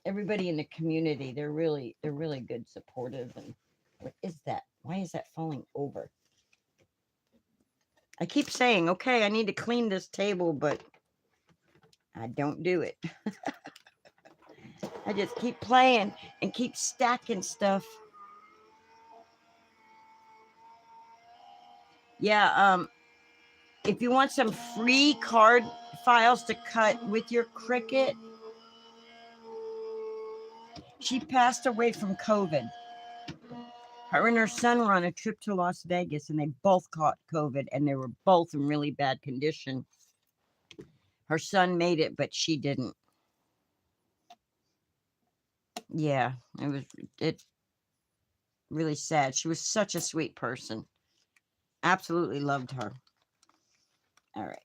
everybody in the community, they're really good, supportive. And what is that? Why is that falling over? I keep saying, okay, I need to clean this table, but I don't do it. I just keep playing and keep stacking stuff. Yeah, if you want some free card files to cut with your Cricut, she passed away from COVID. Her and her son were on a trip to Las Vegas, and they both caught COVID, and they were both in really bad condition. Her son made it, but she didn't. Yeah, it really sad. She was such a sweet person. Absolutely loved her. All right.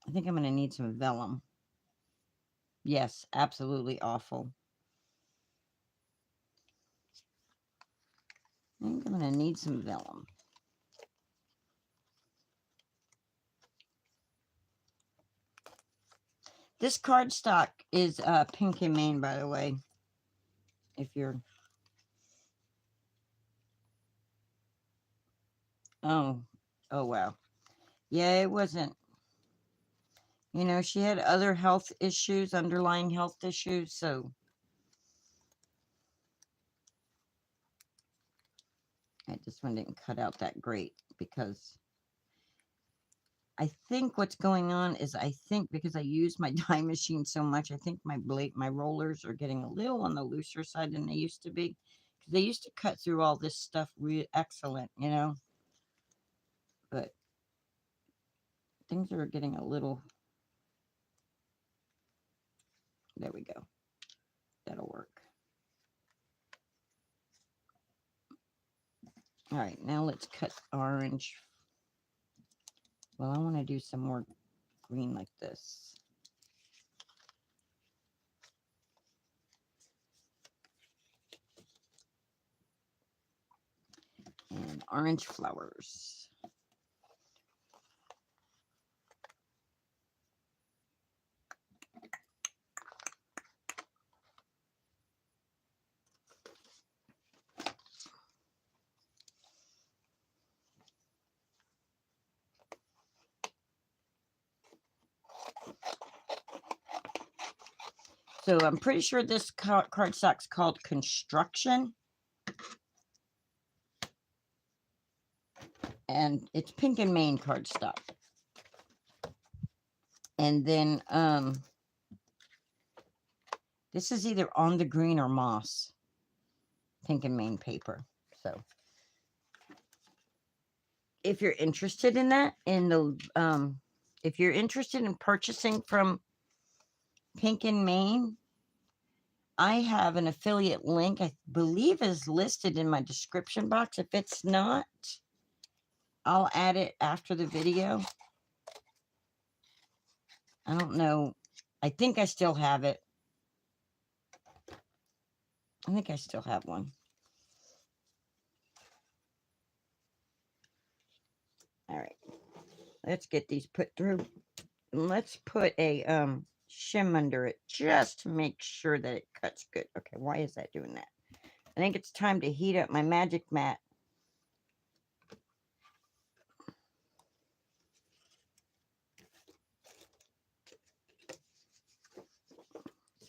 I think I'm going to need some vellum. Yes, absolutely awful. I think I'm going to need some vellum. This cardstock is Pink and Main, by the way. If you're... Oh wow. Yeah, it wasn't... she had other health issues, underlying health issues, so... This one didn't cut out that great because... I think what's going on is because I use my die machine so much, I think my rollers are getting a little on the looser side than they used to be. Because they used to cut through all this stuff excellent, But things are getting a little... There we go. That'll work. All right, now let's cut orange. Well, I want to do some more green like this. And orange flowers. So I'm pretty sure this cardstock's called Construction. And it's Pink and Main cardstock. And then this is either On the Green or Moss. Pink and Main paper. So if you're interested in that, if you're interested in purchasing from Pink and Main, I have an affiliate link, I believe is listed in my description box. If it's not, I'll add it after the video. I don't know. I think I still have it. I think I still have one. All right. Let's get these put through. And let's put a shim under it just to make sure that it cuts good. Okay, why is that doing that? I think it's time to heat up my magic mat.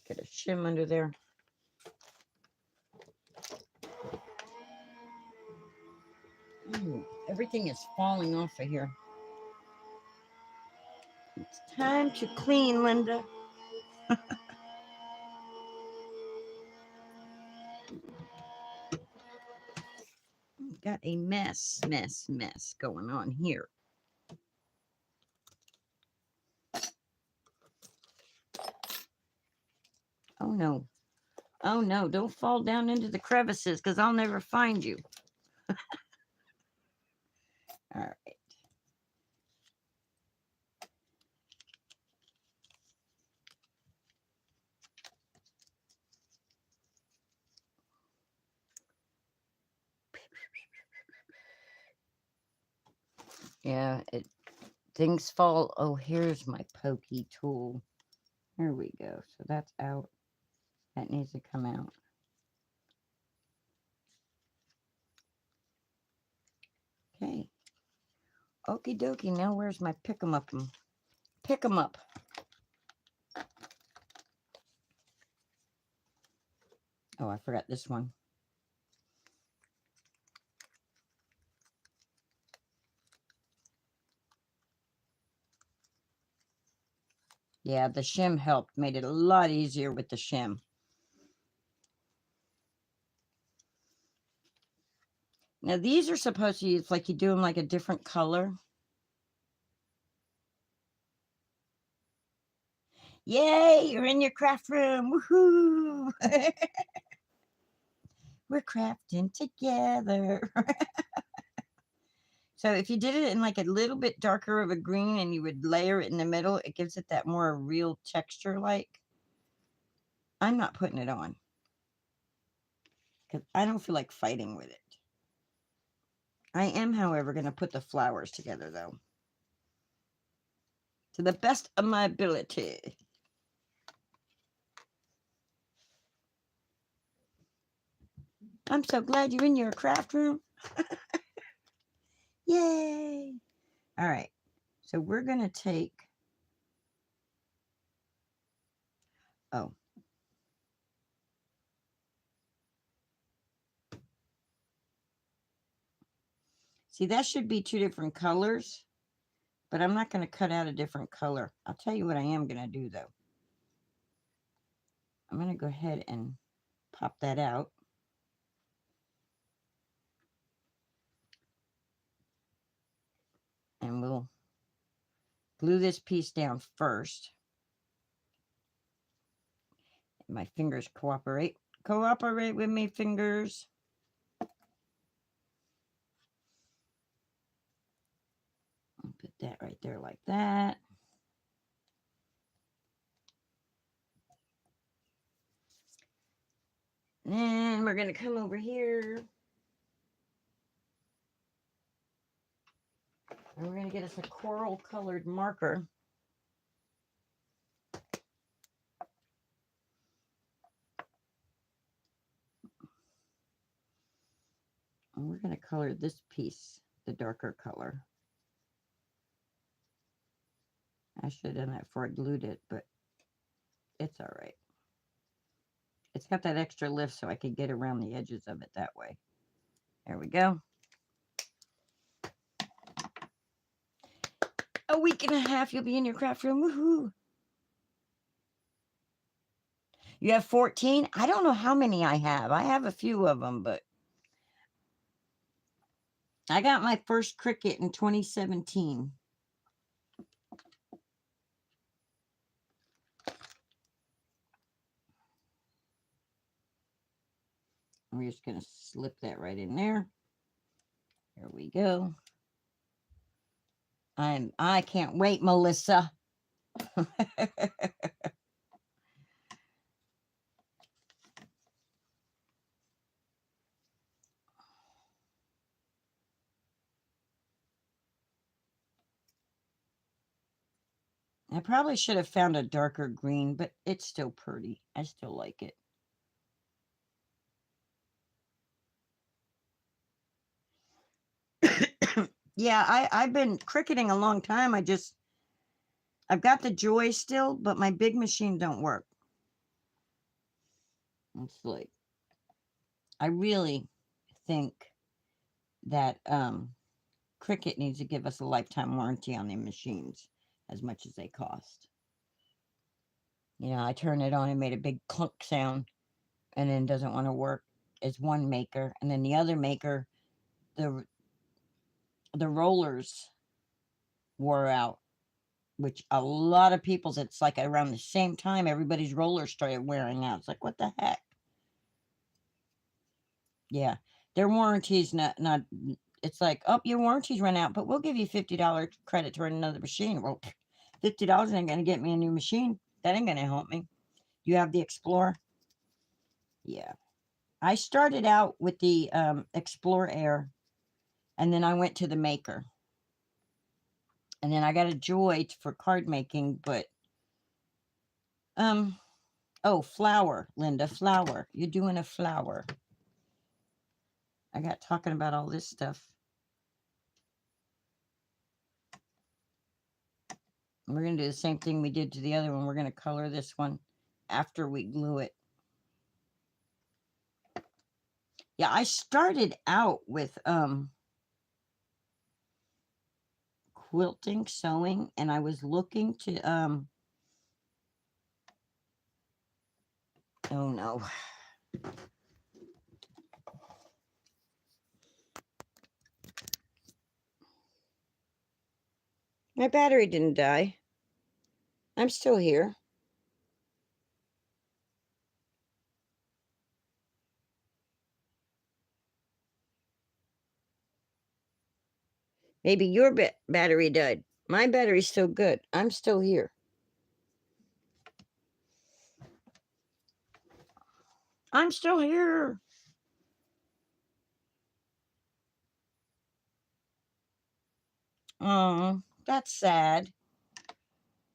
Get a shim under there. Ooh, everything is falling off of here. It's time to clean, Linda. Got a mess going on here. Oh no. Oh no, don't fall down into the crevices because I'll never find you. All right. Yeah, things fall. Oh, here's my pokey tool. There we go. So that's out. That needs to come out. Okay. Okie dokie. Now where's my pick 'em up? Pick 'em up. Oh, I forgot this one. Yeah, the shim helped. Made it a lot easier with the shim. Now these are supposed to use like you do them like a different color. Yay, you're in your craft room. Woohoo! We're crafting together. So if you did it in like a little bit darker of a green and you would layer it in the middle, it gives it that more real texture like. I'm not putting it on because I don't feel like fighting with it. I am, however, going to put the flowers together though. To the best of my ability. I'm so glad you're in your craft room. Yay. All right. So we're going to take, oh. See, that should be two different colors, but I'm not going to cut out a different color. I'll tell you what I am going to do though. I'm going to go ahead and pop that out. And we'll glue this piece down first. My fingers cooperate. Cooperate with me, fingers. I'll put that right there like that. And then we're going to come over here. And we're going to get us a coral colored marker. And we're going to color this piece the darker color. I should have done that before I glued it, but it's all right. It's got that extra lift so I could get around the edges of it that way. There we go. A week and a half, you'll be in your craft room. Woohoo! You have 14? I don't know how many I have. I have a few of them, but I got my first Cricut in 2017. We're just going to slip that right in there. There we go. I can't wait, Melissa. I probably should have found a darker green, but it's still pretty. I still like it. Yeah, I've been cricketing a long time. I've got the Joy still, but my big machine don't work. It's like I really think that Cricket needs to give us a lifetime warranty on their machines as much as they cost. You know, I turn it on and made a big clunk sound and then doesn't want to work as one maker, and then the other maker, the the rollers wore out, which a lot of people's, it's like around the same time everybody's rollers started wearing out. It's like, what the heck? Yeah. Their warranty's not it's like, oh, your warranty's run out, but we'll give you $50 credit to run another machine. Well, $50 ain't gonna get me a new machine. That ain't gonna help me. You have the Explorer? Yeah. I started out with the Explorer Air, and then I went to the Maker. And then I got a Joy for card making, but um oh, flower, Linda, flower. You're doing a flower. I got talking about all this stuff. We're going to do the same thing we did to the other one. We're going to color this one after we glue it. Yeah, I started out with quilting, sewing, and I was looking to oh no. My battery didn't die. I'm still here. Maybe your battery died. My battery's still good. I'm still here. I'm still here. Oh, that's sad.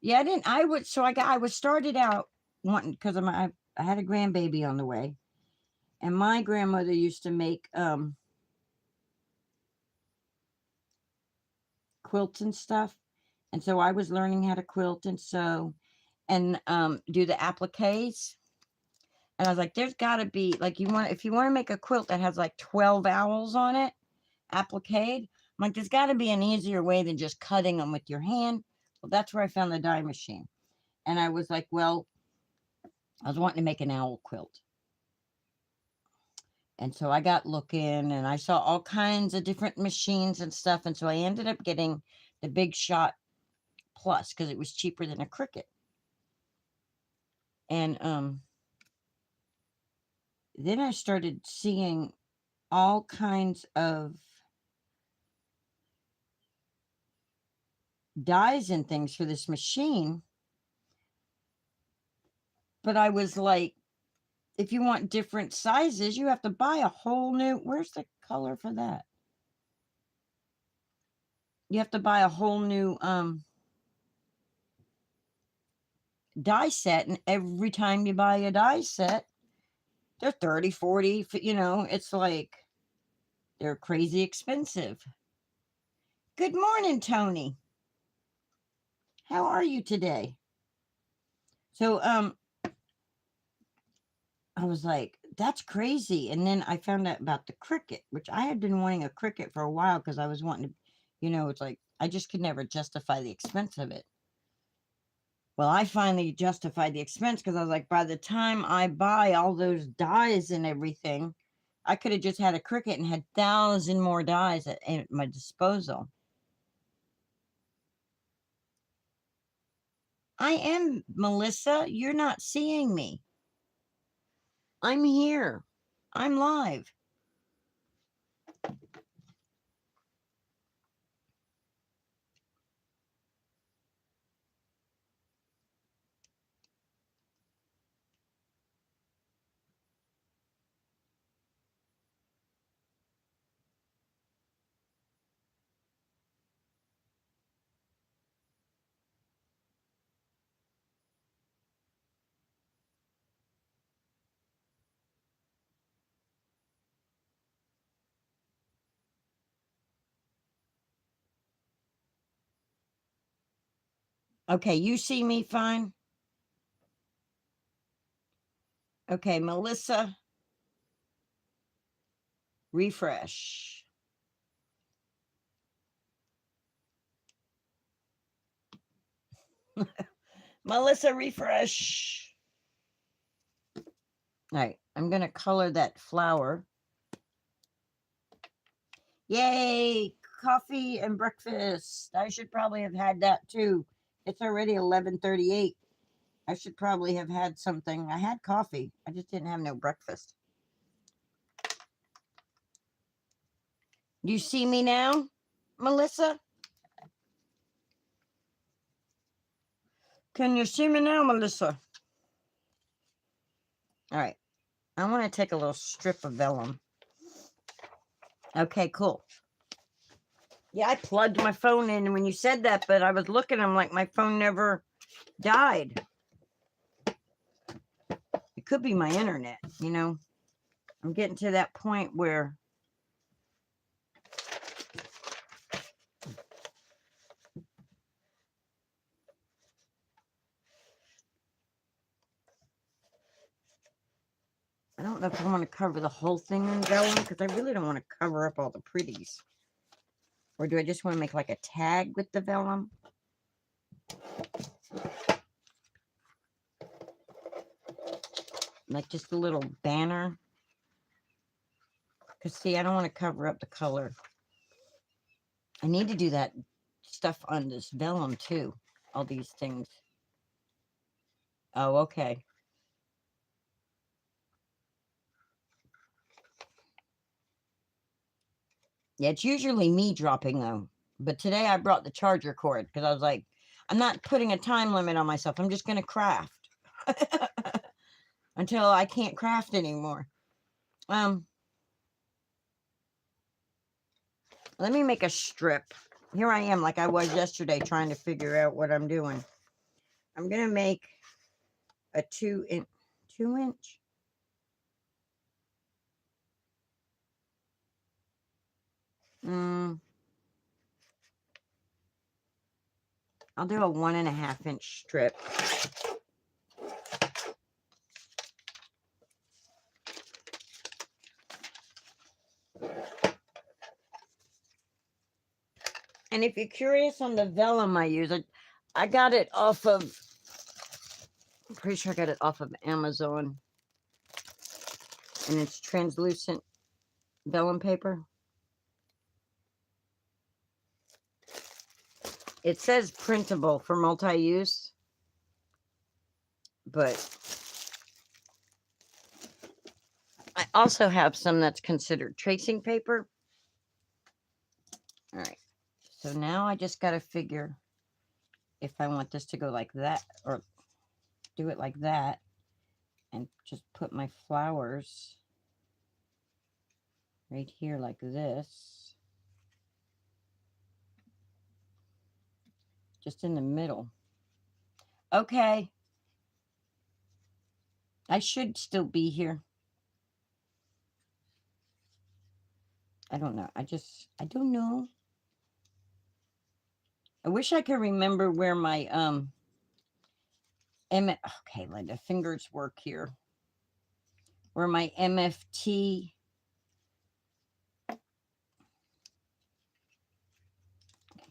Yeah, I didn't. I would. So I was started out wanting because I had a grandbaby on the way, and my grandmother used to make quilts and stuff, and so I was learning how to quilt and sew and do the appliques. And I was like, there's got to be like you want if you want to make a quilt that has like 12 owls on it, applique. I'm like, there's got to be an easier way than just cutting them with your hand. Well, that's where I found the dye machine, and I was like, well, I was wanting to make an owl quilt. And so I got looking and I saw all kinds of different machines and stuff. And so I ended up getting the Big Shot Plus because it was cheaper than a Cricut. And then I started seeing all kinds of dies and things for this machine. But I was like, if you want different sizes, you have to buy a whole new, where's the color for that? You have to buy a whole new die set. And every time you buy a die set, they're 30, 40, you know, it's like they're crazy expensive. Good morning, Tony. How are you today? So I was like, that's crazy. And then I found out about the Cricut, which I had been wanting a Cricut for a while because I was wanting to, you know, it's like I just could never justify the expense of it. Well, I finally justified the expense because I was like, by the time I buy all those dies and everything, I could have just had a Cricut and had 1,000 more dies at my disposal. I am, Melissa. You're not seeing me. I'm here. I'm live. Okay, you see me fine? Okay, Melissa, refresh. Melissa, refresh. All right, I'm going to color that flower. Yay, coffee and breakfast. I should probably have had that too. It's already 11:38. I should probably have had something. I had coffee. I just didn't have no breakfast. Do you see me now, Melissa? Can you see me now, Melissa? All right. I want to take a little strip of vellum. Okay, cool. Yeah, I plugged my phone in when you said that, but I was looking, I'm like, my phone never died. It could be my internet, you know. I'm getting to that point where I don't know if I want to cover the whole thing in vellum because I really don't want to cover up all the pretties. Or do I just want to make like a tag with the vellum? Like just a little banner? Because see, I don't want to cover up the color. I need to do that stuff on this vellum too. All these things. Oh, okay. Yeah, it's usually me dropping though. But today I brought the charger cord because I was like, I'm not putting a time limit on myself. I'm just going to craft until I can't craft anymore. Let me make a strip. Here I am like I was yesterday trying to figure out what I'm doing. I'm going to make a 2-inch. I'll do a 1.5-inch strip. And if you're curious on the vellum I use, I got it off of, I'm pretty sure I got it off of Amazon. And it's translucent vellum paper. It says printable for multi-use, but I also have some that's considered tracing paper. All right. So now I just got to figure if I want this to go like that or do it like that and just put my flowers right here like this, just in the middle. Okay. I should still be here. I don't know. I don't know. I wish I could remember where my, okay, Linda, fingers work here. Where my MFT,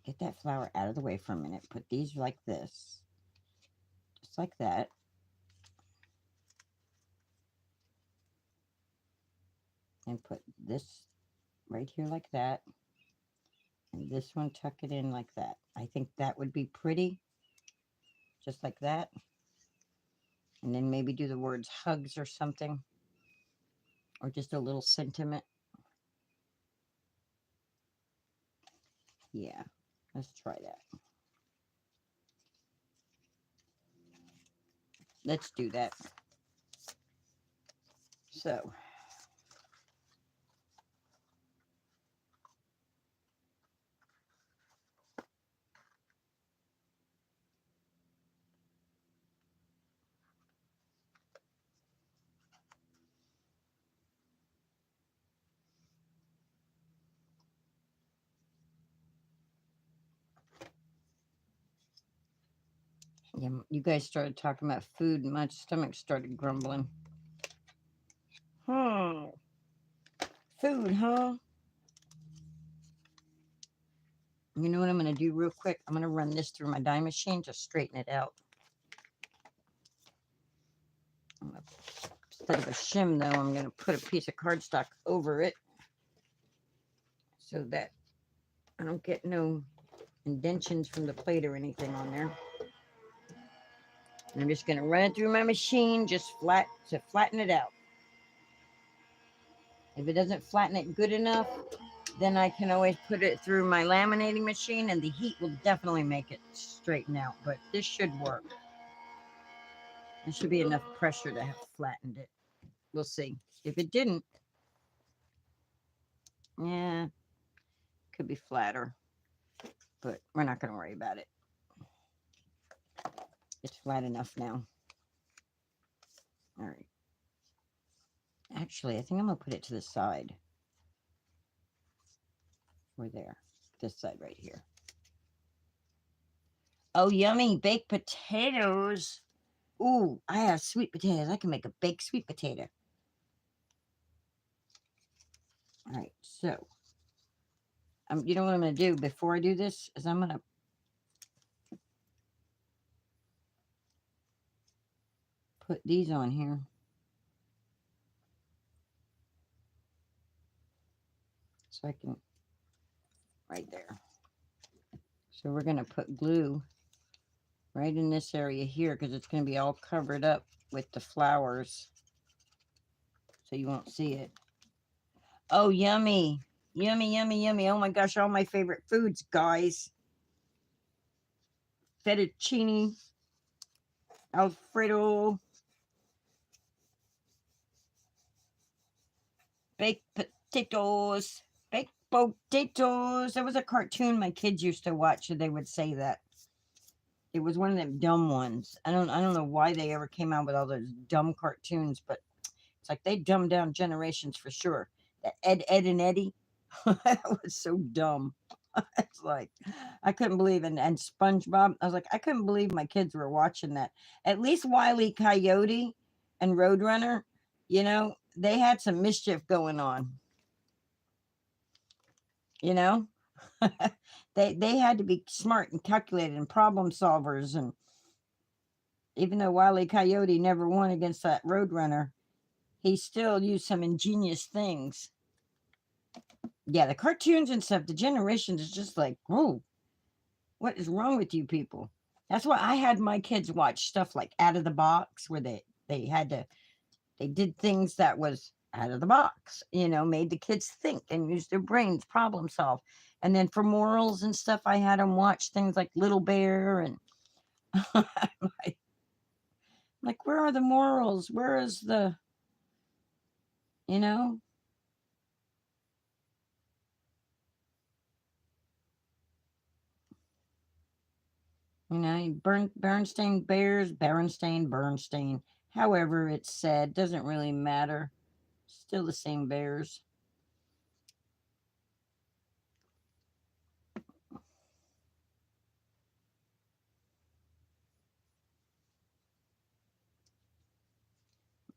get that flower out of the way for a minute. Put these like this, just like that. And put this right here like that. And this one, tuck it in like that. I think that would be pretty, just like that. And then maybe do the words hugs or something, or just a little sentiment. Yeah, let's try that. Let's do that. So, Yeah, you guys started talking about food, and my stomach started grumbling. Hmm. Food, huh? You know what I'm going to do real quick? I'm going to run this through my die machine to straighten it out. Instead of a shim, though, I'm going to put a piece of cardstock over it so that I don't get no indentions from the plate or anything on there. And I'm just going to run it through my machine just flat to flatten it out. If it doesn't flatten it good enough, then I can always put it through my laminating machine and the heat will definitely make it straighten out. But this should work. There should be enough pressure to have flattened it. We'll see. If it didn't, yeah, could be flatter. But we're not going to worry about it. It's flat enough now. All right. Actually, I think I'm going to put it to the side. Or there. This side right here. Oh, yummy. Baked potatoes. Ooh, I have sweet potatoes. I can make a baked sweet potato. All right, so you know what I'm going to do before I do this is I'm going to put these on here. So I can, right there. So we're going to put glue right in this area here because it's going to be all covered up with the flowers. So you won't see it. Oh, yummy. Yummy, yummy, yummy. Oh my gosh, all my favorite foods, guys. Fettuccine, Alfredo, baked potatoes, baked potatoes. There was a cartoon my kids used to watch, and they would say that. It was one of them dumb ones. I don't know why they ever came out with all those dumb cartoons, but it's like they dumbed down generations for sure. That Ed and Eddie, that was so dumb. It's like I couldn't believe and SpongeBob. I was like, I couldn't believe my kids were watching that. At least Wile E. Coyote and Roadrunner, you know, they had some mischief going on. You know, they had to be smart and calculated and problem solvers. And even though Wile E. Coyote never won against that Roadrunner, he still used some ingenious things. Yeah, the cartoons and stuff, the generations is just like, oh, what is wrong with you people? That's why I had my kids watch stuff like Out of the Box, where they did things that was out of the box, you know, made the kids think and use their brains, problem solve. And then for morals and stuff, I had them watch things like Little Bear and like, where are the morals? Where is the, you know? You know, Bernstein Bears, Bernstein. However it's said, doesn't really matter. Still the same bears.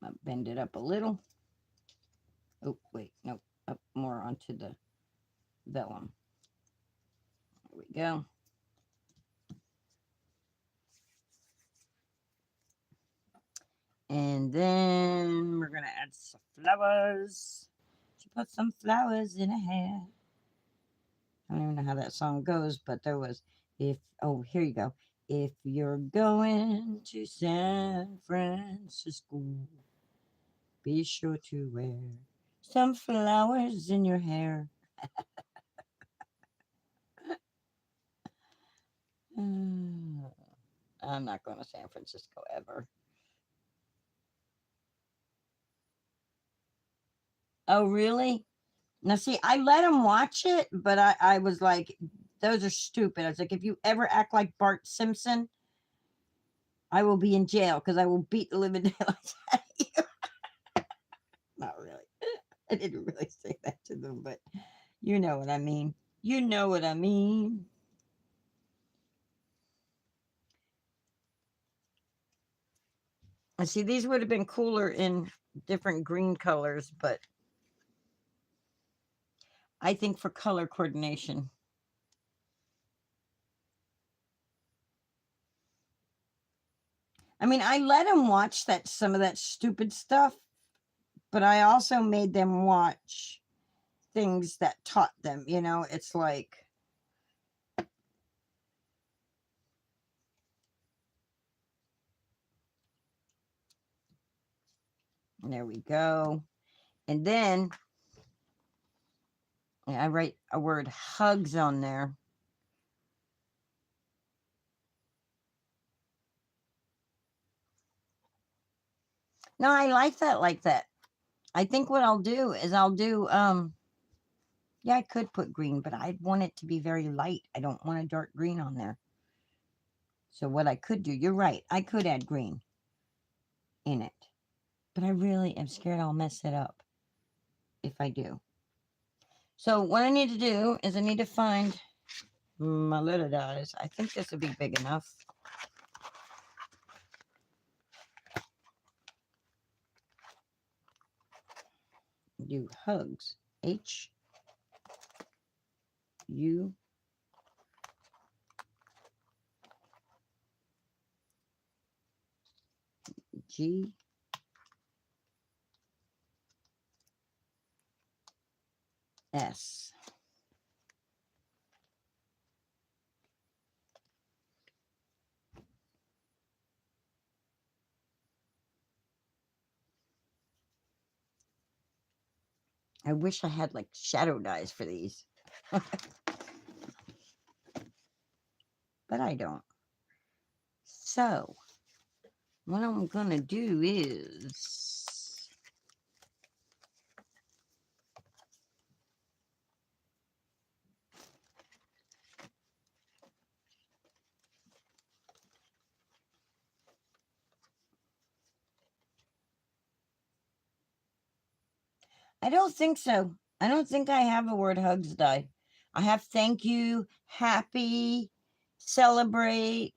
I'll bend it up a little. Oh, wait, no, up more onto the vellum. There we go. And then we're gonna add some flowers. She put some flowers in her hair. I don't even know how that song goes, but there was here you go. If you're going to San Francisco, be sure to wear some flowers in your hair. I'm not going to San Francisco ever. Oh, really? Now, see, I let him watch it, but I was like, those are stupid. I was like, if you ever act like Bart Simpson, I will be in jail because I will beat the living daylights out of you. Not really. I didn't really say that to them, but you know what I mean. You know what I mean. And see, these would have been cooler in different green colors, but I think for color coordination. I mean, I let them watch some of that stupid stuff, but I also made them watch things that taught them, you know, it's like, there we go. And then I write a word hugs on there. No, I like that. I think what I'll do is yeah, I could put green, but I'd want it to be very light. I don't want a dark green on there. So what I could do, you're right, I could add green in it. But I really am scared I'll mess it up if I do. So what I need to do is I need to find my little dies. I think this would be big enough. Do hugs. H U G S. I wish I had like shadow dyes for these. But I don't. So what I'm gonna do is I don't think so. I don't think I have a word hugs die. I have thank you, happy, celebrate.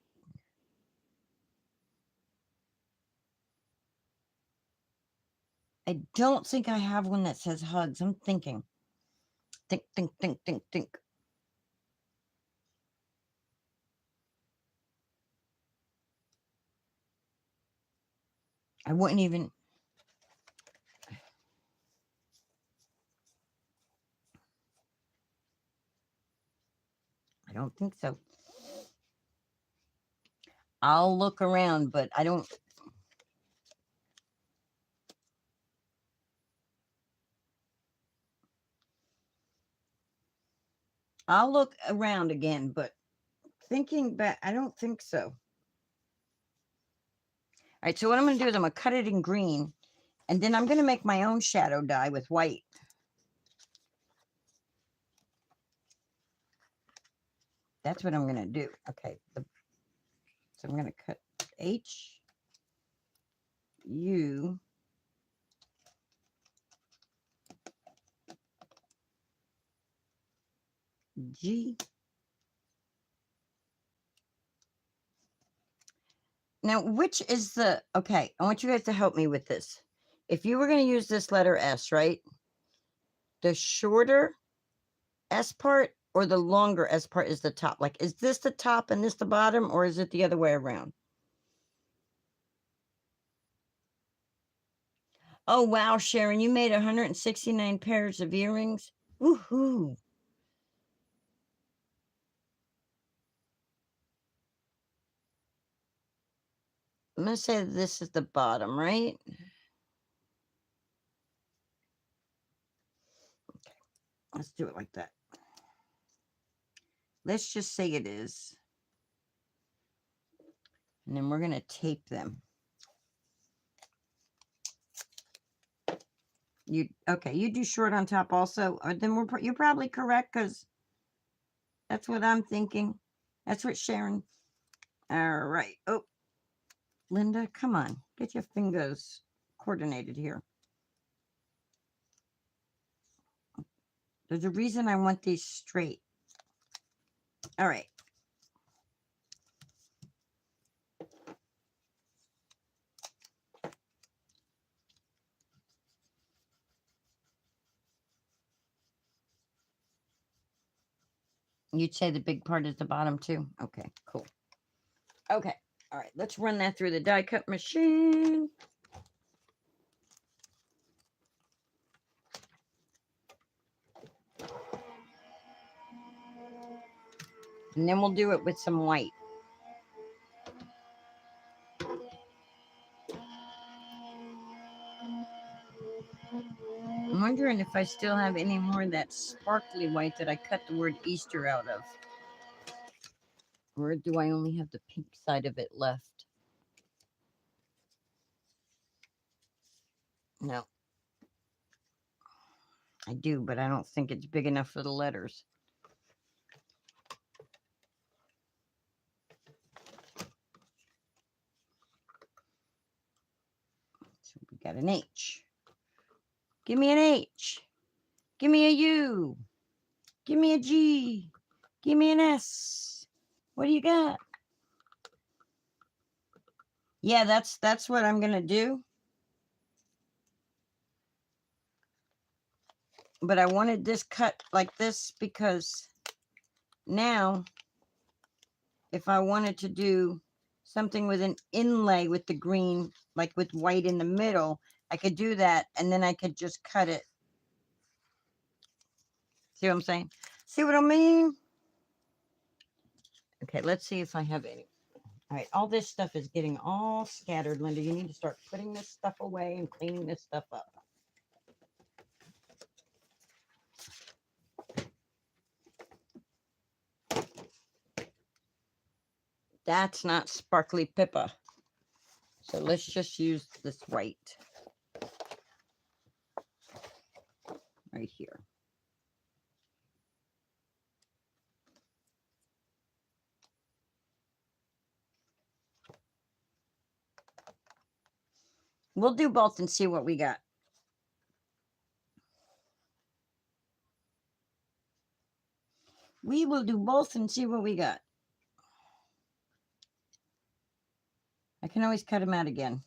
I don't think I have one that says hugs. I'm thinking. Think. I wouldn't even. I don't think so. I'll look around, but I don't. I'll look around again, but thinking back, I don't think so. All right, so what I'm going to do is I'm going to cut it in green, and then I'm going to make my own shadow die with white. That's what I'm going to do. Okay, so I'm going to cut H, U, G. Now, which is the, okay, I want you guys to help me with this. If you were going to use this letter S, right? The shorter S part or the longer S part is the top? Like, is this the top and this the bottom, or is it the other way around? Oh, wow, Sharon, you made 169 pairs of earrings. Woohoo. I'm going to say this is the bottom, right? Okay, let's do it like that. Let's just say it is. And then we're going to tape them. Okay, you do short on top also. Or then you're probably correct, because that's what I'm thinking. That's what Sharon. All right. Oh, Linda, come on. Get your fingers coordinated here. There's a reason I want these straight. All right. You'd say the big part is the bottom too? Okay, cool. Okay, all right, let's run that through the die cut machine. And then we'll do it with some white. I'm wondering if I still have any more of that sparkly white that I cut the word Easter out of. Or do I only have the pink side of it left? No. I do, but I don't think it's big enough for the letters. So we got an H. Give me an H. Give me a U. Give me a G. Give me an S. What do you got? Yeah, that's what I'm gonna do. But I wanted this cut like this because now if I wanted to do something with an inlay with the green, like with white in the middle, I could do that and then I could just cut it. See what I'm saying? See what I mean? Okay, let's see if I have any. All right, all this stuff is getting all scattered, Linda. You need to start putting this stuff away and cleaning this stuff up. That's not sparkly Pippa. So let's just use this white right here. We'll do both and see what we got. We will do both and see what we got. I can always cut them out again.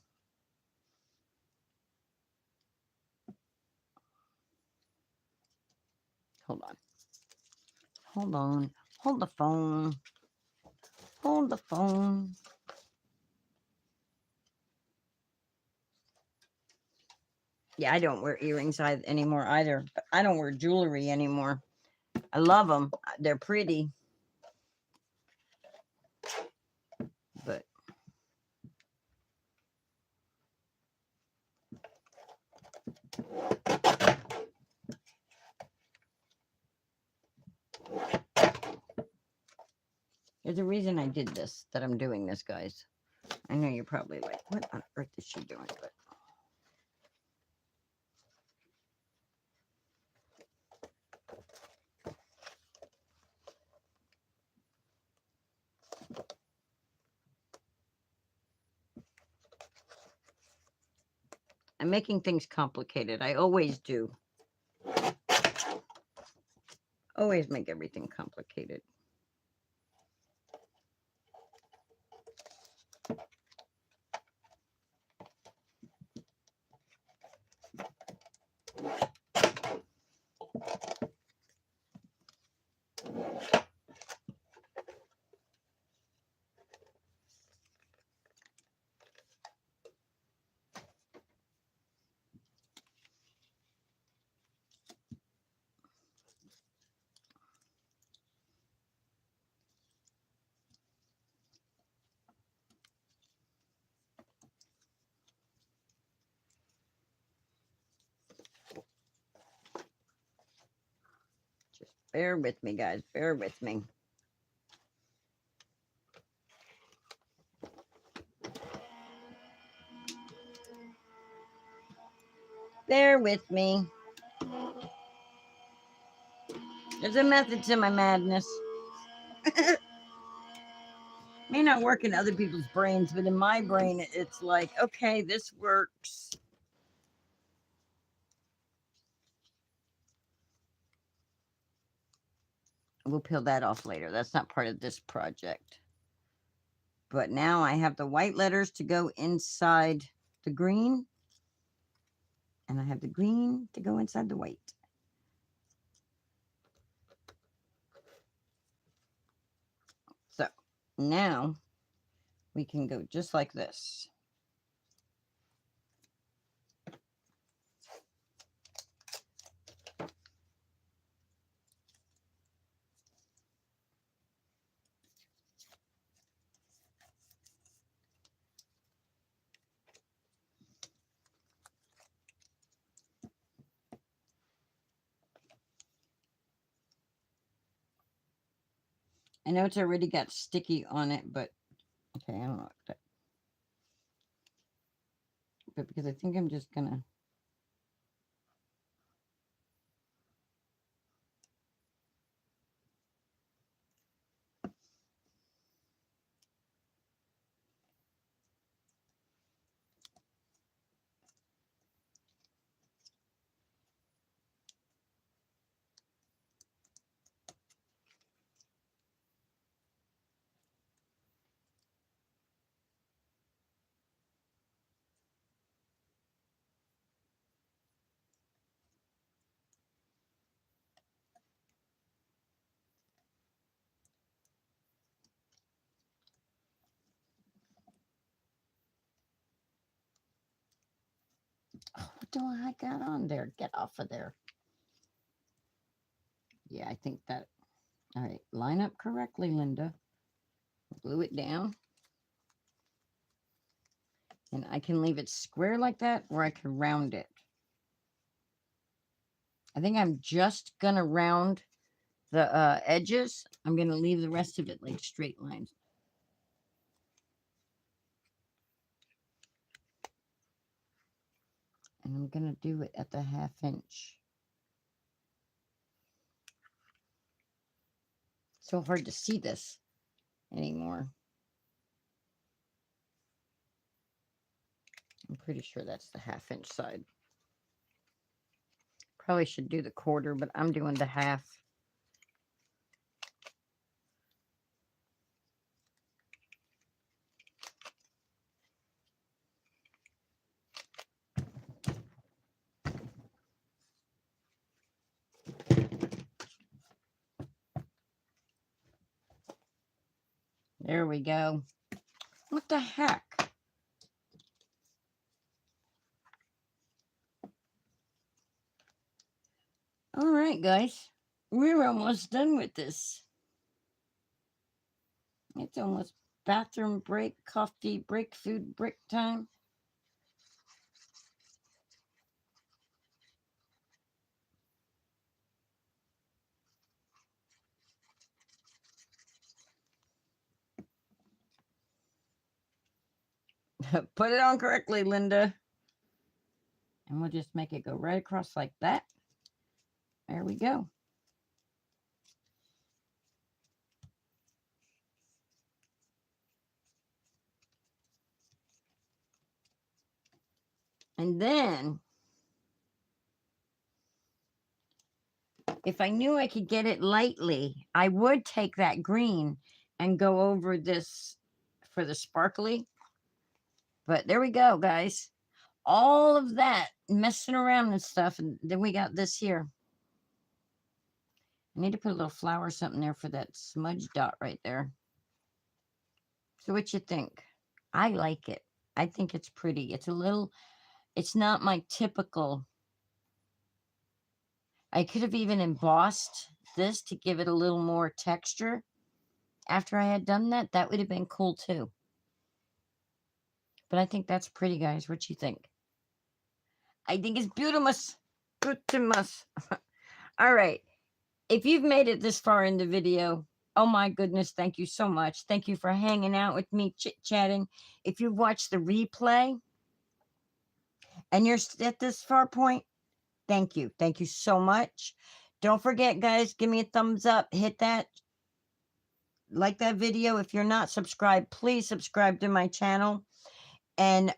Hold on. Hold on. Hold the phone. Hold the phone. Yeah, I don't wear earrings anymore either. I don't wear jewelry anymore. I love them. They're pretty. But there's a reason I did this, that I'm doing this, guys. I know you're probably like, what on earth is she doing? But I'm making things complicated. I always do. Always make everything complicated. Just bear with me, guys. Bear with me. Bear with me. There's a method to my madness. May not work in other people's brains, but in my brain, it's like, okay, this works. We'll peel that off later. That's not part of this project. But now I have the white letters to go inside the green. And I have the green to go inside the white. Now we can go just like this. I know it's already got sticky on it, but okay, I don't know. But because I think I'm just gonna. Oh, what do I got on there? Get off of there. Yeah, I think that. All right, line up correctly, Linda. Glue it down. And I can leave it square like that, or I can round it. I think I'm just going to round the edges. I'm going to leave the rest of it like straight lines. And I'm going to do it at the 1/2 inch. So hard to see this anymore. I'm pretty sure that's the 1/2 inch side. Probably should do the 1/4, but I'm doing the 1/2. There we go. What the heck? All right, guys. We're almost done with this. It's almost bathroom break, coffee break, food break time. Put it on correctly, Linda. And we'll just make it go right across like that. There we go. And then, if I knew I could get it lightly, I would take that green and go over this for the sparkly. But there we go, guys. All of that messing around and stuff. And then we got this here. I need to put a little flower or something there for that smudge dot right there. So what you think? I like it. I think it's pretty. It's a little, it's not my typical. I could have even embossed this to give it a little more texture. After I had done that, that would have been cool too. But I think that's pretty, guys. What you think? I think it's beautiful. Beautiful. All right. If you've made it this far in the video, oh my goodness, thank you so much. Thank you for hanging out with me, chit-chatting. If you've watched the replay and you're at this far point, thank you. Thank you so much. Don't forget, guys, give me a thumbs up. Hit that. Like that video. If you're not subscribed, please subscribe to my channel. And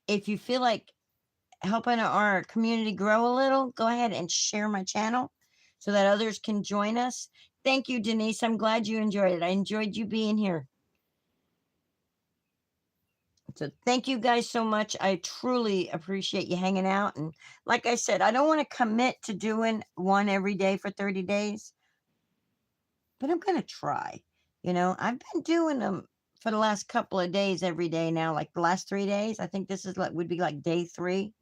if you feel like helping our community grow a little, go ahead and share my channel so that others can join us. Thank you, Denise. I'm glad you enjoyed it. I enjoyed you being here. So thank you guys so much. I truly appreciate you hanging out. And like I said, I don't want to commit to doing one every day for 30 days. but I'm gonna try. I've been doing them for the last couple of days every day now, like the last 3 days. I think this is like would be like day three,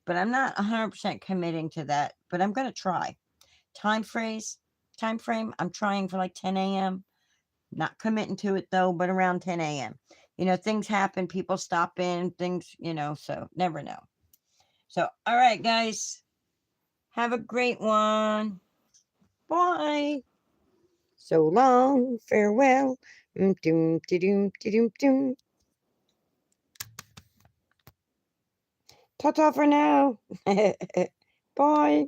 but I'm not 100% committing to that. But I'm gonna try. Time phrase, time frame. I'm trying for like 10 a.m. Not committing to it though, but around 10 a.m. Things happen, people stop in, things, so never know. So, all right, guys, have a great one. Bye. So long, farewell. Doom, doom, doom, doom. Ta ta for now. Bye.